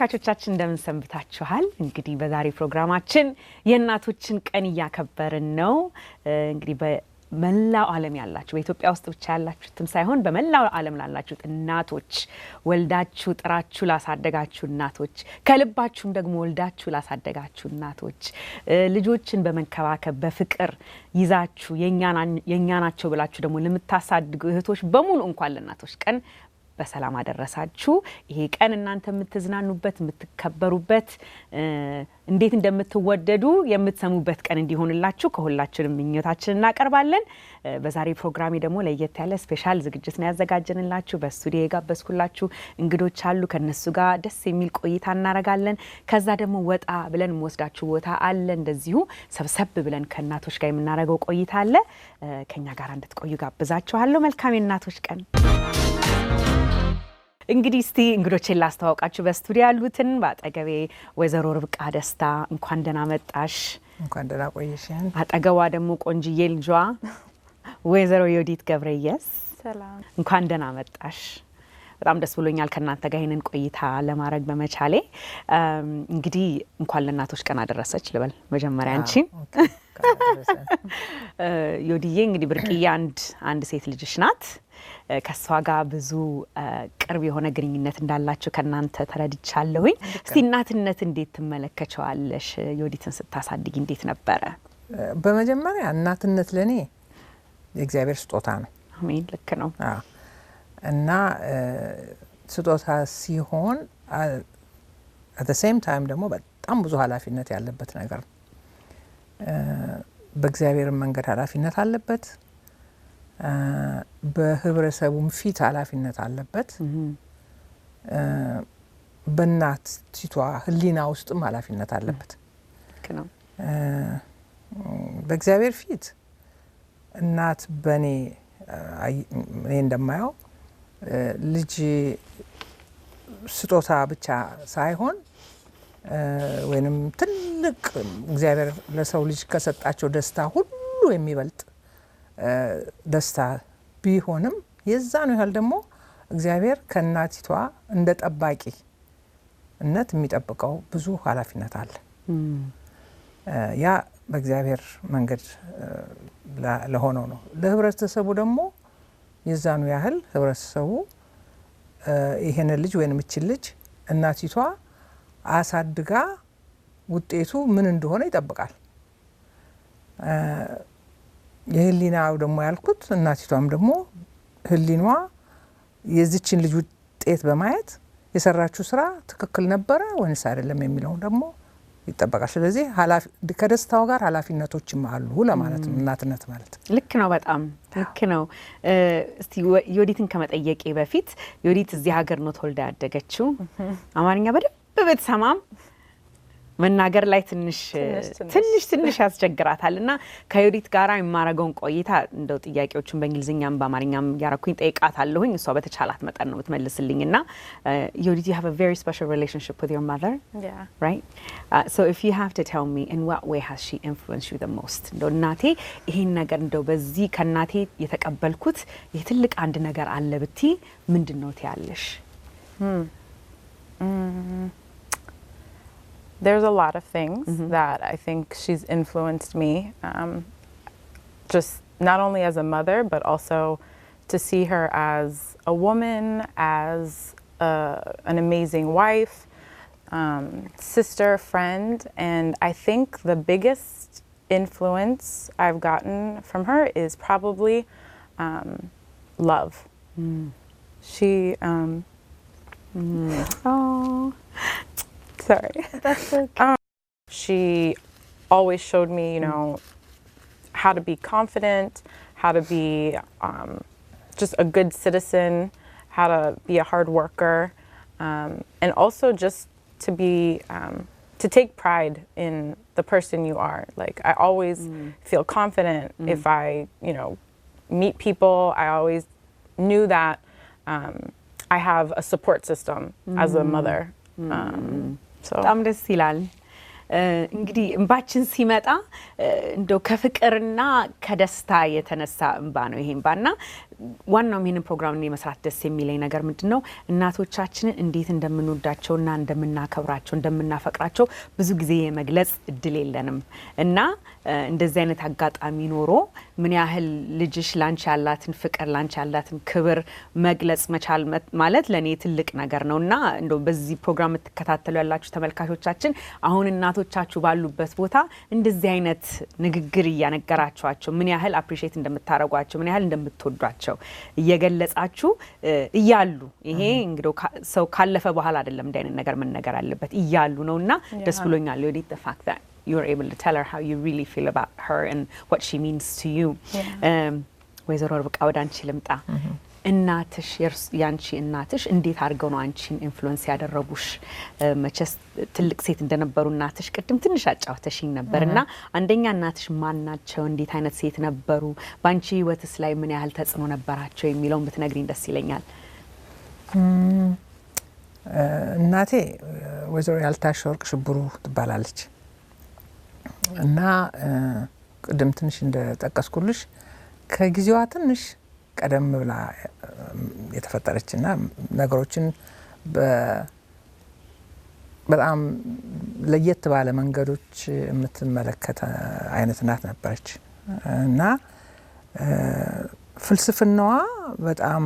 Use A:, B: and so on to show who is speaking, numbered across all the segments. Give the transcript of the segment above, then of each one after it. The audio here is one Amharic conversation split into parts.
A: ተመልካቾቻችን እንደምን ሰንብታችኋል? እንግዲህ በዛሬ ፕሮግራማችን የእናቶችን ቀን እያከበርን ነው። እንግዲህ በመላው ዓለም ያላችሁ በኢትዮጵያ ውስጥ ብቻ ያላችሁትም ሳይሆን በመላው ዓለም ላላችሁት እናቶች ወልዳችሁ ጥራችሁ ላሳደጋችሁ እናቶች ከልባችሁም ደግሞ ወልዳችሁ ላሳደጋችሁ እናቶች ልጆችን በመንከባከብ በፍቅር ይዛችሁ የኛ ናቸው ብላችሁ ደግሞ ለምታሳድጉ እህቶች በሙሉ እንኳን ለእናቶች ቀን በሰላም አደረሳችሁ። ይሄ ቀን እናንተ የምትዝናኑበት የምትከበሩበት እንዴት እንደምትወደዱ የምትሰሙበት ቀን እንዲሆንላችሁ ከሁላችንም ምኞታችንን እናቀርባለን። በዛሬ ፕሮግራሜ ደግሞ ለየት ያለ ስፔሻል ዝግጅት ነው ያዘጋጀንላችሁ። በስቱዲዮ የጋበዝኩላችሁ እንግዶች አሉ። ከነሱ ጋር ደስ የሚል ቆይታ እናረጋለን። ከዛ ደግሞ ወጣ ብለን ወስዳችሁ ቦታ አለ። እንደዚሁ ሰብሰብ ብለን ከእናቶች ጋር የምናረገው ቆይታ አለ። ከኛ ጋር እንድትቆዩ ጋብዛችኋለሁ። መልካም የእናቶች ቀን። እንግዲህ እስቲ እንግዶቼን ላስተዋውቃችሁ። በስቱዲዮ ያሉትን በአጠገቤ ወይዘሮ ርብቃ ደስታ እንኳን ደህና መጣሽ።
B: እንኳን ደህና ቆየሽን።
A: አጠገቧ ደግሞ ቆንጅዬ ልጇ ወይዘሮ ዮዲት ገብረየስ
C: ሰላም፣
A: እንኳን ደህና መጣሽ። በጣም ደስ ብሎኛል ከእናንተ ጋር ይሄንን ቆይታ ለማድረግ በመቻሌ። እንግዲህ እንኳን ለእናቶች ቀን አደረሰች ልበል መጀመሪያ አንቺን። ዮዲዬ እንግዲህ ብርቅዬ አንድ ሴት ልጅሽ ናት። ከሷ ጋር ብዙ ቅርብ የሆነ ግንኙነት እንዳላችሁ ከናንተ ተረድቻለሁኝ። እስቲ እናትነት እንዴት ትመለከቻለሽ? ዮዲትን ስታሳድጊ እንዴት ነበረ?
B: በመጀመሪያ እናትነት ለኔ የእግዚአብሔር ስጦታ ነው።
A: አሜን። ልክ ነው።
B: እና ስጦታ ሲሆን at the same time ደግሞ በጣም ብዙ ኃላፊነት ያለበት ነገር ነው። በእግዚአብሔር መንገድ ኃላፊነት አለበት። በህብረተሰቡም ፊት ኃላፊነት አለበት። በእናቲቷ ህሊና ውስጥም ኃላፊነት አለበት። በእግዚአብሔር ፊት እናት በኔ እንደማየው ልጅ ስጦታ ብቻ ሳይሆን ወይንም ትልቅ እግዚአብሔር ለሰው ልጅ ከሰጣቸው ደስታ ሁሉ የሚበልጥ ደስታ ቢሆንም የዛኑ ያህል ደግሞ እግዚአብሔር ከእናቲቷ እንደ ጠባቂነት የሚጠብቀው ብዙ ኃላፊነት አለ። ያ በእግዚአብሔር መንገድ ለሆነው ነው። ለህብረተሰቡ ደግሞ የዛኑ ያህል ህብረተሰቡ ይሄን ልጅ ወይንም እቺ ልጅ እናቲቷ አሳድጋ ውጤቱ ምን እንደሆነ ይጠብቃል። የህሊናው ደግሞ ያልኩት እናቲቷም ደግሞ ህሊኗ የዚችን ልጅ ውጤት በማየት የሰራችው ስራ ትክክል ነበረ ወይስ አይደለም የሚለው ደግሞ ይጠበቃል። ስለዚህ ከደስታው ጋር ኃላፊነቶችም አሉ ለማለት ነው እናትነት ማለት።
A: ልክ ነው። በጣም ልክ ነው። እስቲ ዮዲትን ከመጠየቄ በፊት ዮዲት እዚህ ሀገር ነው ተወልዳ ያደገችው። አማርኛ በደንብ ብትሰማም መናገር ላይ ትንሽ ያስቸግራታልና ከዮዲት ጋራ የማረገውን ቆይታ እንደው ጥያቄዎችን በእንግሊዝኛም በአማርኛም ያረኩኝ ጠይቃታለሁኝ። እሷ በተቻላት መጠን ነው የምትመልስልኝና ዮዲት, you have a very special relationship with your mother?
C: Yeah.
A: Right? So if you have to tell me, in what way has she influenced you the most? እንደው እናቴ ይሄን ነገር እንደው በዚህ ከናቴ የተቀበልኩት የትልቅ አንድ ነገር አለ ብቲ ምንድነው ትያለሽ?
C: There's a lot of things that I think she's influenced me, just not only as a mother, but also to see her as a woman, as an amazing wife, sister, friend. And I think the biggest influence I've gotten from her is probably love. She, oh, sorry.
A: That's okay.
C: She always showed me, you know, how to be confident, how to be just a good citizen, how to be a hard worker, and also just to be to take pride in the person you are. Like I always feel confident if I, you know, meet people. I always knew that I have a support system as a mother. So
A: በጣም ደስ ይላል። እንግዲህ እንባችን ሲመጣ እንደው ከፍቅርና ከደስታ የተነሳ እንባ ነው ይሄ እንባና ዋናው ይሄንን ፕሮግራም ላይ መስራት ደስ የሚለኝ ነገር ምንድነው እናቶቻችንን እንዴት እንደምንወዳቸውና እንደምናከብራቸው እንደምናፈቅራቸው ብዙ ጊዜ የመግለጽ እድል የለንም እና እንደዚህ አይነት አጋጣሚ ኖሮ ምን ያህል ልጅሽ ላንቺ ያላትን ፍቅር ላንቺ ያላትን ክብር መግለጽ መቻል ማለት ለኔ ትልቅ ነገር ነውና እንደው በዚህ ፕሮግራም ተከታተሉ ያላችሁ ተመልካቾቻችን አሁን እናቶቻችሁ ባሉበት ቦታ እንደዚህ አይነት ንግግር እያነገራችኋቸው ምን ያህል አፕሪሺየት እንደምታረጓቸው ምን ያህል እንደምትወዷቸው እየገለጻችሁ እያሉ ይሄ እንግዲህ ሰው ካለፈ በኋላ አይደለም እንደ አይነት ነገር ምን ነገር አለበት እያሉ ነውና ደስ ብሎኛል ወዲ the fact that you're able to tell her how you really feel about her and what she means to you ወይዘሮ ርብቃ ወደ አንቺ ልምጣ እናትሽ ያንቺ እናትሽ እንዴት አድርገው ነው አንቺን ኢንፍሉዌንስ ያደረጉሽ መቸስ ትልቅ ሴት እንደነበሩ እናትሽ ቅድም ትንሽ አጫውተሽኝ ነበርና አንደኛ እናትሽ ማን ናቸው እንዴት አይነት ሴት ነበሩ ባንቺ ህይወትስ ላይ ምን ያህል ተጽዕኖ ነበራቸው የሚለው ብትነግሪኝ ደስ ይለኛል
B: እናቴ ወይዘሮ ያልታሽ ወርቅ ሽብሩ ትባላለች እና ቅድም ትንሽ እንደጠቀስኩልሽ ከጊዜዋ ትንሽ ቀደም ብላ የተፈጠረችና ነገሮችን በጣም ለየት ባለ መንገዶች የምትመለከተ አይነት እናት ነበረች እና ፍልስፍናዋ በጣም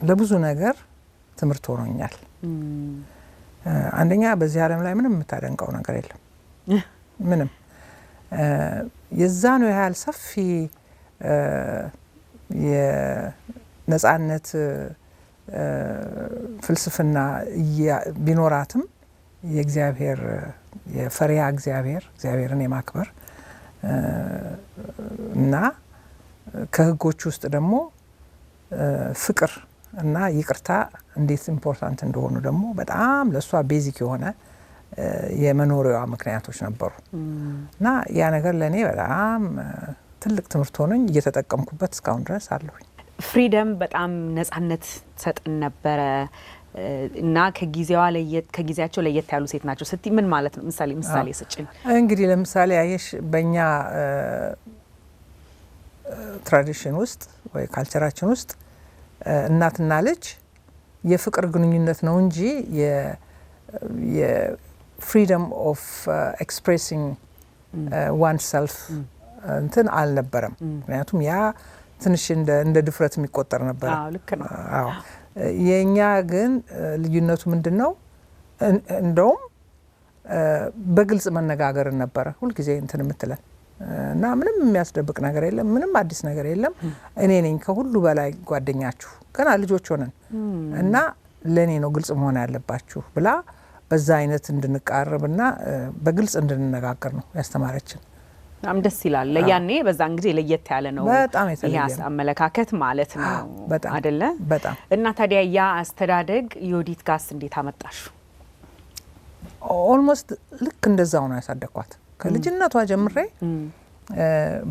B: ለብዙ ነገር ትምህርት ሆኖኛል አንደኛ በዚህ ዓለም ላይ ምንም የምታደንቀው ነገር የለም ምንም የዛኑ ያህል ሰፊ የነጻነት ፍልስፍና ቢኖራትም የእግዚአብሔር የፈሪሃ እግዚአብሔርን የማክበር እና ከህጎች ውስጥ ደግሞ ፍቅር እና ይቅርታ እንዴት ኢምፖርታንት እንደሆኑ ደግሞ በጣም ለሷ ቤዚክ የሆነ የመኖሪያዋ ምክንያቶች ነበሩ እና ያ ነገር ለኔ በጣም ትልቅ ትምህርት ሆነኝ እየተጠቀምኩበት እስካሁን ድረስ አለሁኝ
A: ፍሪደም በጣም ነጻነት ሰጥን ነበረ እና ከጊዜያቸው ለየት ያሉ ሴት ናቸው ስቲ ምን ማለት ነው ምሳሌ ስጭኝ
B: እንግዲህ ለምሳሌ አየሽ በእኛ ትራዲሽን ውስጥ ወይ ካልቸራችን ውስጥ እናትና ልጅ የፍቅር ግንኙነት ነው እንጂ የፍሪደም ኦፍ ኤክስፕሬሲንግ ዋን ሰልፍ እንትን አልነበረም ምክንያቱም ያ ትንሽ እንደ ድፍረት የሚቆጠር ነበር
A: አዎ ልክ ነው
B: አዎ የኛ ግን ልዩነቱ ምንድነው እንደውም በግልጽ መነጋገር ነበር ሁሉ ጊዜ እንትን የምትለን እና ምንም የሚያስደብቅ ነገር የለም ምንም አዲስ ነገር የለም እኔ ነኝ ከሁሉ በላይ ጓደኛችሁ ገና ልጆች ሆነን እና ለኔ ነው ግልጽ መሆን ያለባችሁ ብላ በዛ አይነት እንድንቃረብና በግልጽ እንድንነጋገር ነው ያስተማረችን
A: በጣም ደስ ይላል ለያኔ በዛን ጊዜ ለየት ያለ ነው
B: በጣም የተለየ
A: አመለካከት ማለት ነው አይደለ
B: በጣም
A: እና ታዲያ ያ አስተዳደግ ዮዲት ጋስ እንዴት አመጣሽ
B: ኦልሞስት ልክ እንደዛው ነው ያሳደኳት ከልጅነቷ ጀምሬ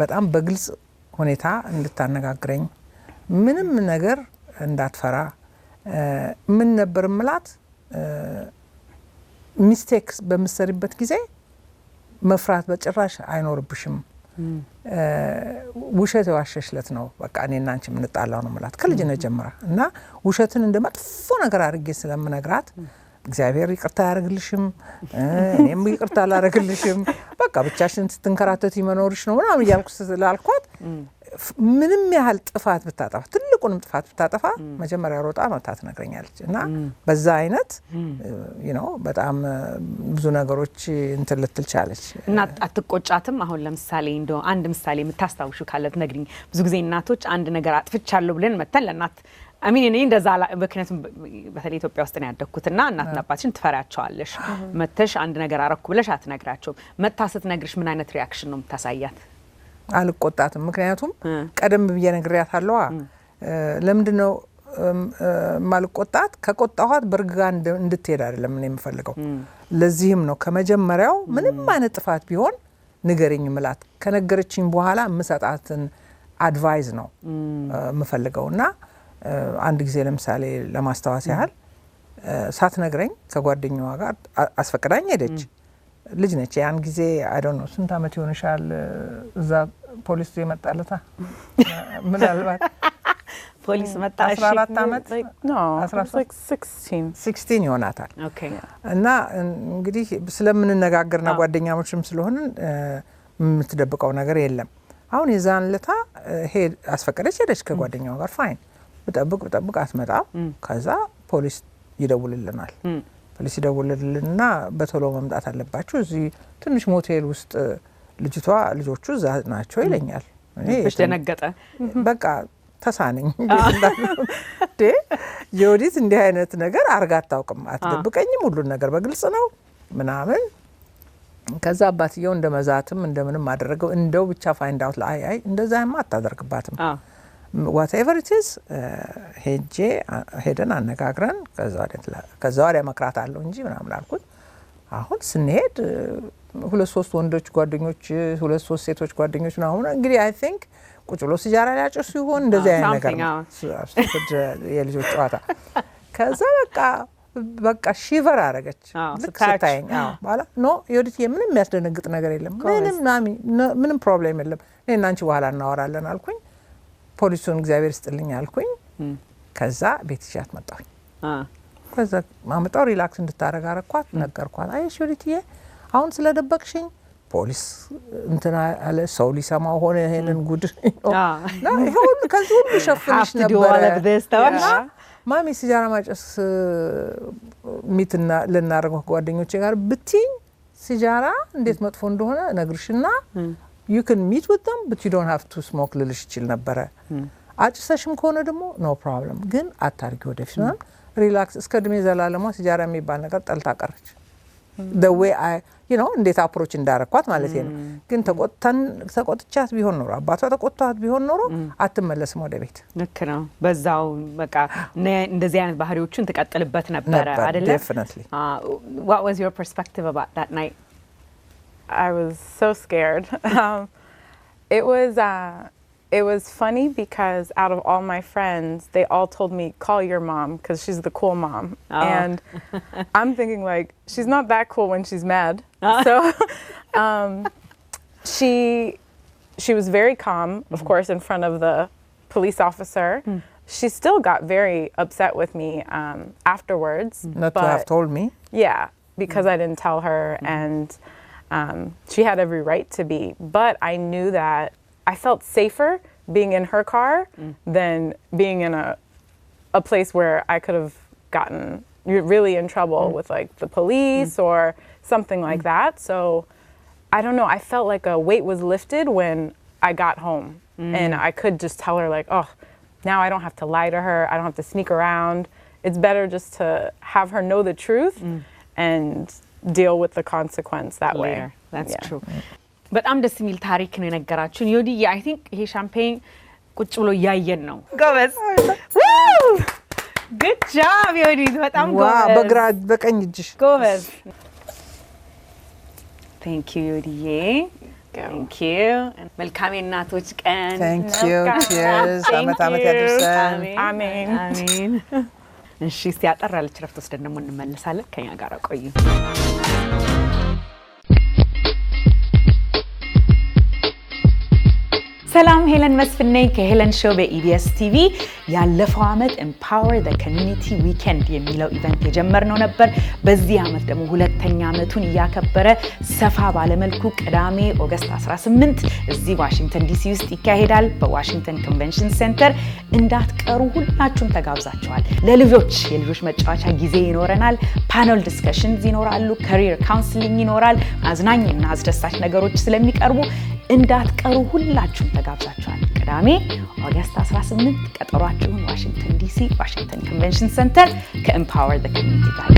B: በጣም በግልጽ ሁኔታ እንድታነጋግረኝ ምንም ነገር እንዳትፈራ ምን ነበር ምላት ሚስቴክስ በመሰሪበት ጊዜ መፍራት በጭራሽ አይኖርብሽም ውሸት ዋሸሽለት ነው በቃ እኔና አንቺ ምንጣላው ነው ማለት ከልጅነት ጀምራ እና ውሸትን እንደመጥፎ ነገር አድርጌ ስለምነግራት እግዚአብሔር ይቅርታ ያርግልሽም እኔም ይቅርታ ላረግልሽም በቃ ብቻሽን ስትንከራተት ይመኖርሽ ነው ምናምን ያልኩ ስላልኳት ምንም ያህል ጥፋት ብታጠፋ ትልቁንም ጥፋት ብታጠፋ መጀመሪያ ሮጣ ነው ታትነግረኛለች እና በዛ አይነት በጣም ብዙ ነገሮች እንትን ልትል ቻለች
A: እና አትቆጫትም አሁን ለምሳሌ እንደው አንድ ምሳሌ የምታስታውሹ ካለ ትነግሪኝ ብዙ ጊዜ እናቶች አንድ ነገር አጥፍቻለሁ ብለን መተን ለእናት እኔ እንደዛ በክነቱም በተለይ ኢትዮጵያ ውስጥ ነው ያደኩትና እናትና አባትሽን ትፈራቸዋለሽ መተሽ አንድ ነገር አረኩ ብለሽ አትነግራቸው መታ ስትነግርሽ ምን አይነት ሪአክሽን ነው የምታሳያት
B: አልቆጣትም ምክንያቱም ቀደም ብዬ ነግሬያታለሁ ለምንድነው ማልቆጣት ከቆጣኋት በርግጋ እንድትሄድ አይደለም እኔ የምፈልገው ለዚህም ነው ከመጀመሪያው ምንም አይነት ጥፋት ቢሆን ንገረኝ ምላት ከነገረችኝ በኋላ ምሰጣትን አድቫይስ ነው የምፈልገውና አንድ ጊዜ ለምሳሌ ለማስተዋወስ ያህል ሳትነግረኝ ከጓደኛዋ ጋር አስፈቅዳኝ ሄደች። ልጅ ነች ያን ጊዜ አይ ዶንት ኖ ስንት አመት ይሆንሻል እዛ ፖሊስ የመጣለታ ምናልባት
A: ፖሊስ መጣ
B: 14 አመት
C: No, I was like 16.
B: 16 ይሆናታል።
A: ኦኬ
B: እና እንግዲህ ስለምንነጋገርና ጓደኛሞችም ስለሆነ የምትደብቀው ነገር የለም። አሁን የዛን ለታ አስፈቀደች ሄደች ከጓደኛዋ ጋር ፋይን ብጠብቅ አትመጣም። ከዛ ፖሊስ ይደውልልናል። ፖሊስ ይደውልልንና በቶሎ መምጣት አለባችሁ እዚህ ትንሽ ሞቴል ውስጥ ልጆቹ እዛ ናቸው ይለኛል። እኔ
A: ደነገጠ።
B: በቃ ተሳነኝ ጆዲት እንዲህ አይነት ነገር አርጋ አታውቅም፣ አትደብቀኝም፣ ሁሉን ነገር በግልጽ ነው ምናምን። ከዛ አባትየው እንደመዛትም እንደምንም አደረገው። እንደው ብቻ ፋይንድ አውት ላይ እንደዛማ አታደርግባትም whatever it is ሄደን አነጋግረን ከዛ ወዲያ መክራት አለው እንጂ ምናምን አልኩት። አሁን ስንሄድ 2-3 ወንዶች ጓደኞች 2-3 ሴቶች ጓደኞች ነው። አሁን እንግዲህ አይ ቲንክ ቁጭ ብሎ ሲጃራ ሊያጨሱ ይሆን እንደዚህ አይነት ነገር የልጆች ጨዋታ። ከዛ በቃ ሺቨር አረገች ስታየኝ። ባላ ኖ ዮዲት ምንም የሚያስደነግጥ ነገር የለም፣ ምንም ፕሮብሌም የለም፣ እኔና አንቺ በኋላ እናወራለን አልኩኝ። ፖሊሱን እግዚአብሔር ይስጥልኝ አልኩኝ። ከዛ ቤት ይሻት መጣሁኝ። ከዛ ማመጣው ሪላክስ እንድታረጋ አረኳት፣ ነገርኳት። አይሽ ዮዲትዬ አሁን ስለደበቅሽኝ ፖሊስ እንትና አለ ሰው ሊሰማው ሆነ ይሄንን ጉድ ነው ይሁን ከዚህ ሁሉ ሸፍንሽ ነበር። ማሚ ሲጃራ ማጨስ ሚትና ለናረጋው ጓደኞቼ ጋር ብትኝ ሲጃራ እንዴት መጥፎ እንደሆነ ነግርሽና you can meet with them but you don't have to smoke ልልሽ ይችል ነበር። አጭሰሽም ከሆነ ደግሞ no problem ግን አታርጊ ወደፊት ነው ሪላክስ። እስከ እድሜ ዘላለሟ ሲጃራ የሚባል ነገር ጠልታ ቀረች። the way I እንዴት አፕሮች እንዳረኳት ማለት ነው። ግን ተቆጥቻት ቢሆን ኖሮ አባቷ ተቆጥቷት ቢሆን ኖሮ አትመለስም ወደ ቤት።
A: ልክ ነው። በዛው በቃ እንደዚህ አይነት ባህሪዎችን ተቀጥልበት ነበር አይደል?
B: Definitely.
A: What was your perspective about that night?
C: I was so scared. It was funny because out of all my friends, they all told me, call your mom because she's the cool mom. And I'm thinking like, she's not that cool when she's mad. So she was very calm, of course, in front of the police officer. She still got very upset with me afterwards.
B: Not to have told me?
C: Yeah, because I didn't tell her and she had every right to be. But I knew that I felt safer being in her car than being in a place where I could have gotten really in trouble with like the police or something like that. So I don't know, I felt like a weight was lifted when I got home and I could just tell her like, oh, now I don't have to lie to her, I don't have to sneak around. It's better just to have her know the truth and deal with the consequence that way.
A: That's true. በጣም ደስ የሚል ታሪክ ነው የነገራችሁን። ዮዲዬ አይ ቲንክ ይሄ ሻምፔን ቁጭ ብሎ ያየን ነው። ጎበዝ good job ዮዲት፣ በጣም ጎበዝ።
B: በግራ በቀኝ እጅሽ
A: ጎበዝ። thank you ዮዲዬ፣ thank you። መልካም የእናቶች ቀን።
B: thank you cheers። አመት ያድርሰን።
C: አሜን
A: አሜን። እሺ እስቲ አጠር ያለች ረፍት ወስደን ደግሞ እንመለሳለን። ከኛ ጋር ቆዩ። ሰላም ሄለን መስፍን ነኝ ከሄለን ሾው በኢቢኤስቲቪ። ያለፈው አመት ኤምፓወር ዘ ኮሚኒቲ ዊኬንድ የሚለው ኢቨንት የጀመርነው ነበር። በዚህ አመት ደግሞ ሁለተኛ አመቱን እያከበረ ሰፋ ባለመልኩ ቅዳሜ ኦገስት 18 እዚህ ዋሽንግተን ዲሲ ውስጥ ይካሄዳል በዋሽንግተን ኮንቬንሽን ሴንተር። እንዳትቀሩ ሁላችሁም ተጋብዛችኋል። የልጆች መጫወቻ ጊዜ ይኖረናል። ፓነል ዲስከሽንስ ይኖራሉ። ካሪየር ካውንስሊንግ ይኖራል። አዝናኝና አስደሳች ነገሮች ስለሚቀርቡ እንዳትቀሩ ሁላችሁም ተጋብዛችኋል። ቅዳሜ ኦገስት 18 ቀጠሯችሁን ዋሽንግተን ዲሲ ዋሽንግተን ኮንቬንሽን ሴንተር ከኤምፓወር ዘ ኮሚኒቲ ጋር።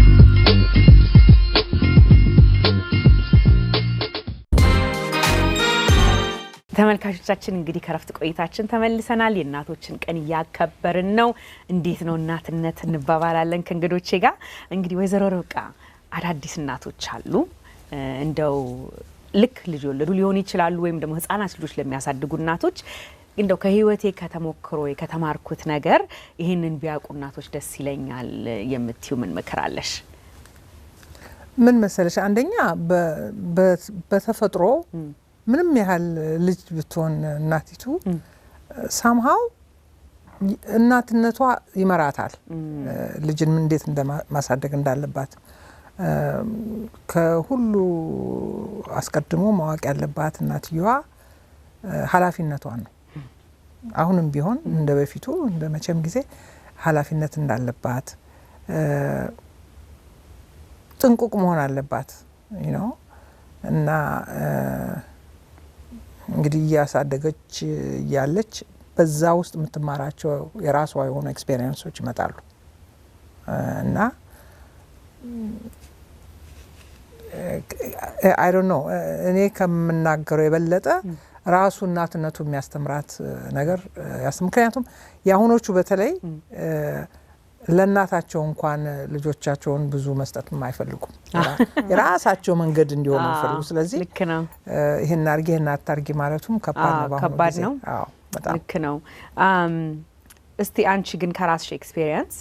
A: ተመልካቾቻችን እንግዲህ ከረፍት ቆይታችን ተመልሰናል። የእናቶችን ቀን እያከበርን ነው። እንዴት ነው እናትነት እንባባላለን ከእንግዶቼ ጋር። እንግዲህ ወይዘሮ ርብቃ አዳዲስ እናቶች አሉ እንደው ልክ ልጅ ወለዱ ሊሆን ይችላሉ ወይም ደግሞ ህፃናት ልጆች ለሚያሳድጉ እናቶች እንደው ከህይወቴ ከተሞክሮ ከተማርኩት ነገር ይሄንን ቢያውቁ እናቶች ደስ ይለኛል የምትዩ ምን ምክራለሽ?
B: ምን መሰለሽ አንደኛ በተፈጥሮ ምንም ያህል ልጅ ብትሆን እናቲቱ somehow እናትነቷ ይመራታል ልጅን እንዴት እንደማሳደግ እንዳለባት ከሁሉ አስቀድሞ ማወቅ ያለባት እናትየዋ ኃላፊነቷ ነው አሁንም ቢሆን እንደ በፊቱ እንደ መቼም ጊዜ ኃላፊነት እንዳለባት ጥንቁቅ መሆን አለባት እና እንግዲህ ያሳደገች ያለች በዛ ውስጥ የምትማራቸው የራሷ የሆኑ ኤክስፒሪየንሶች ይመጣሉ እና I don't know እኔ ከምናገረው የበለጠ ራሱ እናትነቱ የሚያስተምራት ነገር ምክንያቱም ያሁኖቹ በተለይ ለእናታቸው እንኳን ልጆቻቸውን ብዙ መስጠት የማይፈልጉም የራሳቸው መንገድ እንዲሆኑ ይፈልጉ ስለዚህ
A: ልክ ነው
B: ይሄን አርጊ ይሄን አታርጊ ማለቱም ከባድ ነው አዎ በጣም
A: ልክ ነው እስቲ አንቺ ግን ከራስሽ ኤክስፒሪየንስ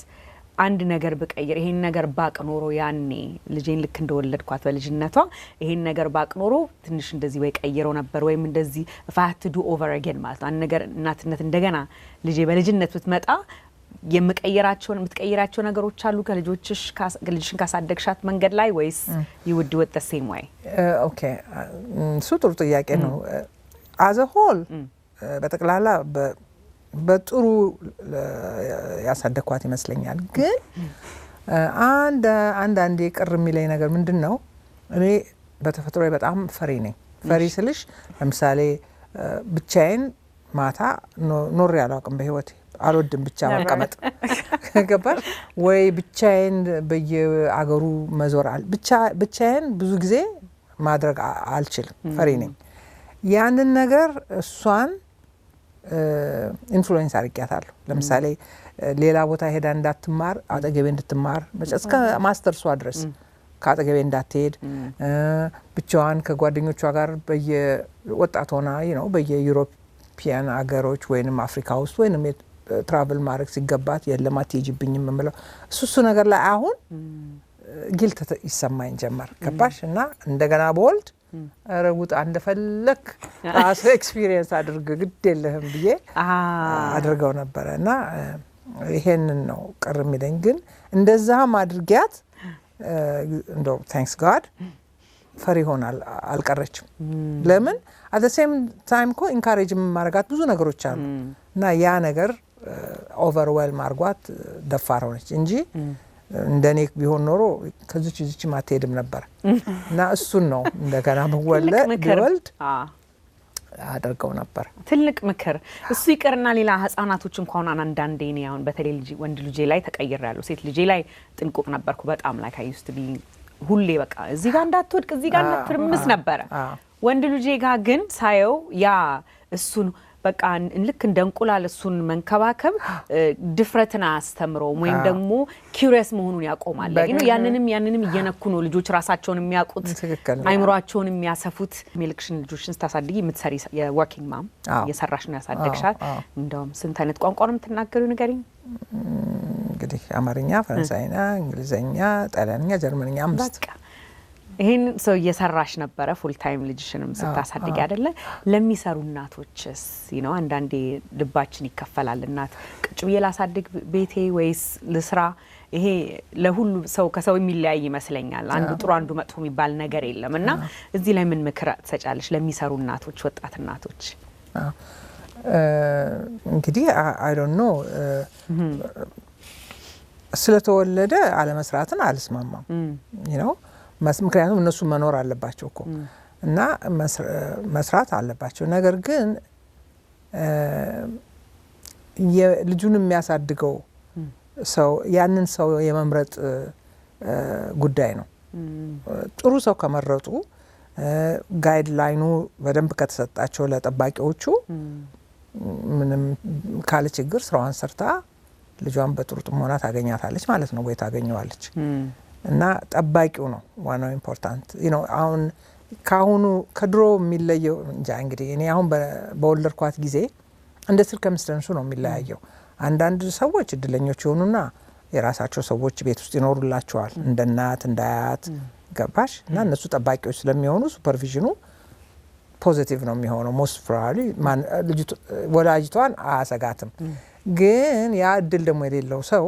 A: አንድ ነገር በቀየር ይሄን ነገር ባቅ ኖሮ ያኔ ልጄን ልክ እንደወለድኳት በልጅነቷ ይሄን ነገር ባቅ ኖሮ ትንሽ እንደዚህ ወይ ቀይረው ነበር ወይም እንደዚህ if I had to do over again ማለት አንድ ነገር እናትነት እንደገና ልጄ በልጅነት ብትመጣ የምትቀይራቸው ነገሮች አሉ ልጅሽን ካሳደግሻት መንገድ ላይ ወይስ you would do it the same way?
B: Okay ጥሩ ጥያቄ ነው as a whole በጠቅላላ በጥሩ ያሳደግኳት ይመስለኛል ግን አንድ ቅር የሚለኝ ነገር ምንድነው እኔ በተፈጥሮዬ በጣም ፈሪ ነኝ ፈሪ ስልሽ ለምሳሌ ብቻዬን ማታ ኖር ያላውቅም በህይወቴ አልወድም ብቻ መቀመጥ ገባሽ ወይ ብቻዬን በየአገሩ መዞራል ብቻዬን ብዙ ጊዜ ማድረግ አልችልም ፈሪ ነኝ ያንን ነገር እሷን ኢንፍሉዌንስ አድርጊያታለሁ ለምሳሌ ሌላ ቦታ ሄዳ እንዳትማር አጠገቤ እንድትማር እስከ ማስተርሷ ድረስ ካጠገቤ እንዳትሄድ ብቻዋን ከጓደኞቿ ጋር በየወጣት ሆና በየዩሮፒያን አገሮች ወይንም አፍሪካ ውስጥ ወይንም ትራቭል ማድረግ ሲገባት የለም አትሄጂብኝም የምለው እሱ ነገር ላይ አሁን ጊልት ይሰማኝ ጀመር ገባሽ እና እንደገና በወልድ ረውጥ እንደፈለክ ራስ ኤክስፒሪየንስ አድርግ ግድ የለህም ብዬ አድርገው ነበር እና ይሄንን ነው ቅር የሚለኝ ግን እንደዛም አድርጊያት እንደው ታንክስ ጋድ ፈሪ ሆናል አልቀረችም ለምን at the same time ኮ ኢንካሬጅ ማድረጋት ብዙ ነገሮች አሉ እና ያ ነገር ኦቨርዌልም አርጓት ደፋር ሆነች እንጂ እንደኔ ቢሆን ኖሮ ከዚች ማትሄድም ነበር እና እሱን ነው እንደገና በወልድ አደርገው ነበር
A: ትልቅ ምክር እሱ ይቀርና ሌላ ህፃናቶች እንኳን አንዳንዴ ነው አሁን በተለይ ወንድ ልጄ ላይ ተቀይራለሁ ሴት ልጄ ላይ ጥንቁቅ ነበርኩ በጣም like I used to be ሁሌ በቃ እዚህ ጋር እንዳትወድቅ እዚህ ጋር እንዳትርምስ ነበር ወንድ ልጄ ጋር ግን ሳየው ያ እሱን በቃ ልክ እንደንቁላል እሱን መንከባከብ ድፍረትን አስተምረው ወይም ደግሞ ኪዩሪየስ መሆኑን ያቆማል ያንንም እየነኩ ነው ልጆች ራሳቸውን የሚያውቁት አይምሮአቸውን የሚያሰፉት ሜልክሽን ልጆችን ስታሳድጊ የምትሰሪ የወርኪንግ ማም የሰራሽ ነው ያሳደግሻት እንደውም ስንት አይነት ቋንቋ ነው የምትናገሪው ንገሪኝ
B: እንግዲህ አማርኛ ፈረንሳይኛ እንግሊዘኛ ጣሊያንኛ ጀርመንኛ አምስት
A: ይሄን ሰው እየሰራሽ ነበረ ፉል ታይም ልጅሽንም ስታሳድጊ አይደለ ለሚሰሩ እናቶችስ አንዳንዴ ልባችን ይከፈላል እናት ቁጭ ብዬ ላሳድግ ቤቴ ወይስ ለስራ ይሄ ለሁሉ ሰው ከሰው የሚለያይ ይመስለኛል አንዱ ጥሩ አንዱ መጥፎ የሚባል ነገር የለምና እዚህ ላይ ምን ምክር ትሰጫለሽ ለሚሰሩ እናቶች ወጣት እናቶች
B: እንግዲህ I don't know ስለተወለደ አለመስራትን አልስማማም ምክንያቱም እነሱ መኖር አለባቸው እኮ እና መስራት አለባቸው ነገር ግን የልጁን የሚያሳድገው ሰው ያንን ሰው የመምረጥ ጉዳይ ነው ጥሩ ሰው ከመረጡ ጋይድላይኑ በደንብ ከተሰጣቸው ለጠባቂዎቹ ምንም ካለ ችግር ስራዋን ሰርታ ልጇን በጥሩ ጥሞና ታገኛታለች ማለት ነው ወይ ታገኘዋለች እና ጠባቂው ነው ዋናው ኢምፖርታንት አሁን ከድሮ የሚለየው እንጃ እንግዲህ እኔ አሁን በወለድኳት ጊዜ እንደ ስርከምስተንሱ ነው የሚለያየው አንዳንድ ሰዎች እድለኞች ይሆኑና የራሳቸው ሰዎች ቤት ውስጥ ይኖሩላቸዋል እንደ እናት እንደ አያት ገባሽ እና እነሱ ጠባቂዎች ስለሚሆኑ ሱፐርቪዥኑ ፖዚቲቭ ነው የሚሆነው ሞስት ፕሮባብሊ ወላጅቷን አያሰጋትም ግን ያ እድል ደግሞ የሌለው ሰው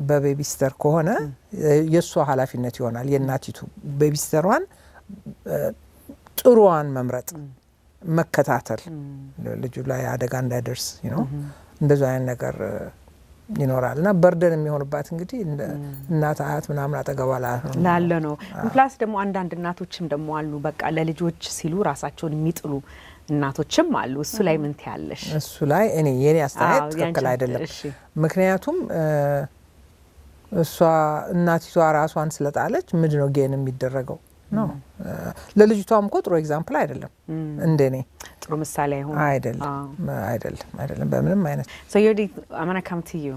B: በቤቢስተር ከሆነ የሷ ኃላፊነት ይሆናል የእናቲቱ ቤቢስተሯን ጥሩዋን መምረጥ መከታተል ልጁ ላይ አደጋ እንዳይደርስ እንደዛ አይነት ነገር ይኖራልና በርደን የሚሆንባት እንግዲህ እናት አያት ምናምን አጠገባላ
A: ላለ ነው ፕላስ ደግሞ አንዳንድ እናቶችም ደግሞ አሉ በቃ ለልጆች ሲሉ ራሳቸውን የሚጥሉ እናቶችም አሉ እሱ ላይ ምን ትያለሽ
B: እሱ ላይ እኔ የኔ አስተያየት ትክክል አይደለም ምክንያቱም እሷ እናቲቷ ራሷን ስለጣለች ምንድነው ጌን የሚደረገው ነው ለልጅቷም እኮ ጥሩ ኤግዛምፕል አይደለም እንደኔ
A: ጥሩ ምሳሌ አይሆን
B: አይደለም በምንም አይነት
A: so Yodi I'm going to come to you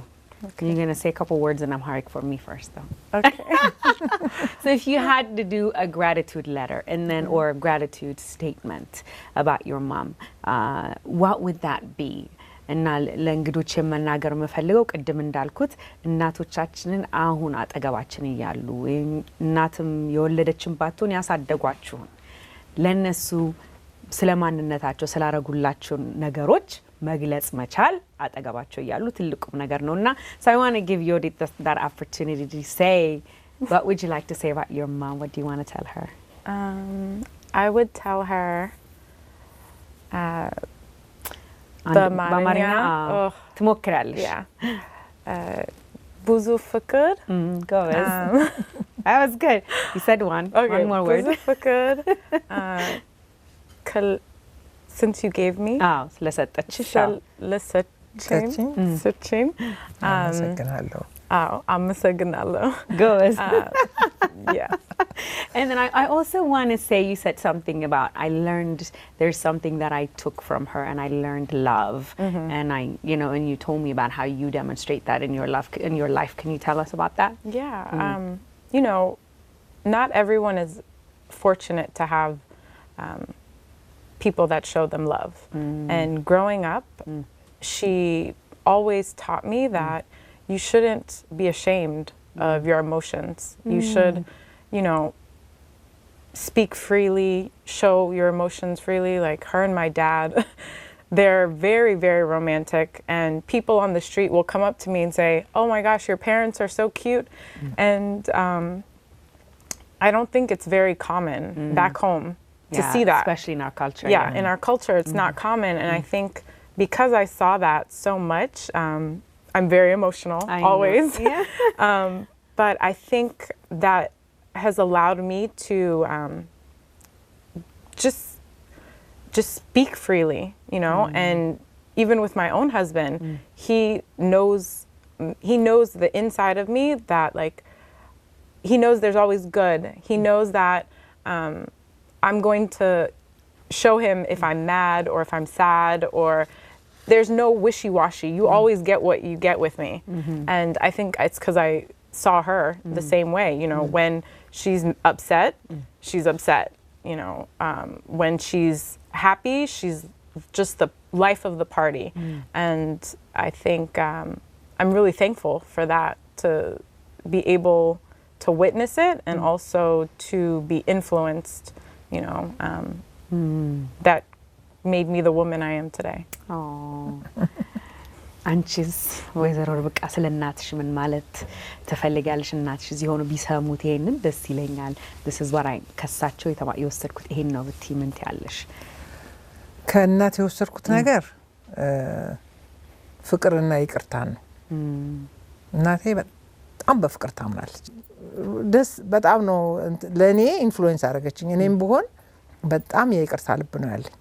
A: okay. You're going to say a couple words in Amharic for me first though
C: okay
A: so if you had to do a gratitude letter and then or a gratitude statement about your mom what would that be እና ለእንግዶች የመናገር መፈልገው ቅድም እንዳልኩት እናቶቻችንን አሁን አጠገባችን ይያሉ እናትም የወለደችን ባትሆን ያሳደጓችሁ ለነሱ ስለማንነታቸው ስላረጉላችሁ ነገሮች መግለጽ መቻል አጠገባቸው ይያሉ ትልቁም ነገር ነውና so I want to give you that opportunity to say what would you like to say about your mom what do you want to tell her
C: I would tell her
A: በአማርኛ ትሞክራለሽ
C: ብዙ ፍቅር
A: ጎበዝ that was good you said one more word
C: ብዙ ፍቅር since you gave me
A: ስለሰጠችሽ
C: ለሰጠችኝ
B: አመሰግናለሁ
C: አመሰግናለሁ
A: ጎበዝ
C: yeah
A: and then I also want to say you said something about I learned there's something that I took from her and I learned love and I and you told me about how you demonstrate that in your life can you tell us about that
C: yeah not everyone is fortunate to have people that show them love and growing up she always taught me that you shouldn't be ashamed of your emotions you should speak freely, show your emotions freely. Like her and my dad, they're very, very romantic. And people on the street will come up to me and say, "Oh my gosh, your parents are so cute." And I don't think it's very common back home to see that.
A: Especially in our culture.
C: Yeah, in our culture, it's not common. And I think because I saw that so much, I'm very emotional always.
A: Yeah.
C: But I think that has allowed me to just speak freely, and even with my own husband, he knows the inside of me that like he knows there's always good. He knows that I'm going to show him if I'm mad or if I'm sad or there's no wishy-washy. You always get what you get with me. And I think it's because I saw her the same way, when she's upset, she's upset, when she's happy, she's just the life of the party. And I think I'm really thankful for that, to be able to witness it and also to be influenced, that made me the woman I am today.
A: Oh. አንቺስ ወይዘሮ ርብቃ ስለናትሽ ምን ማለት ተፈልጋለሽ እናትሽ እዚህ ሆኖ ቢሰሙት ይሄንን ደስ ይለኛል this is what I ከሳቸው የወሰድኩት ይሄን ነው ብቲ ምን ትያለሽ
B: ከእናት የወሰድኩት ነገር ፍቅርና ይቅርታ ነው እናቴ በጣም በፍቅር ታምናለች ደስ በጣም ነው ለኔ ኢንፍሉዌንስ አደረገችኝ እኔም ብሆን በጣም የይቅርታ ልብ ነው ያለኝ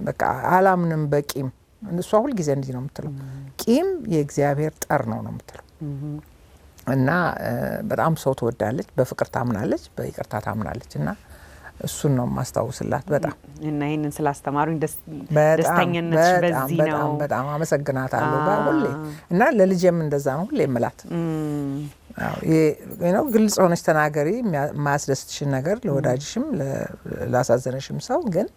B: በቃ አላምንም በቂም እሷ ሁሉ ጊዜ እንዲህ ነው የምትለው ቂም የእግዚአብሔር ጠር ነው የምትለው እና በጣም ሰው ትወዳለች በፍቅር ታምናለች በይቅርታ ታምናለች እና እሱን ነው ማስተዋወስላት በጣም
A: እና ይሄንን ስላስተማሩኝ ደስተኛነች በዚህ ነው
B: በጣም አመሰግናታለሁ ሁሌ እና ለልጄም እንደዛ ነው ሁሌ እምላት አዎ ግልጽ ሆነሽ ተናገሪ ማያስደስትሽን ነገር ለወዳጅሽም ላሳዘነሽም ሰው ግን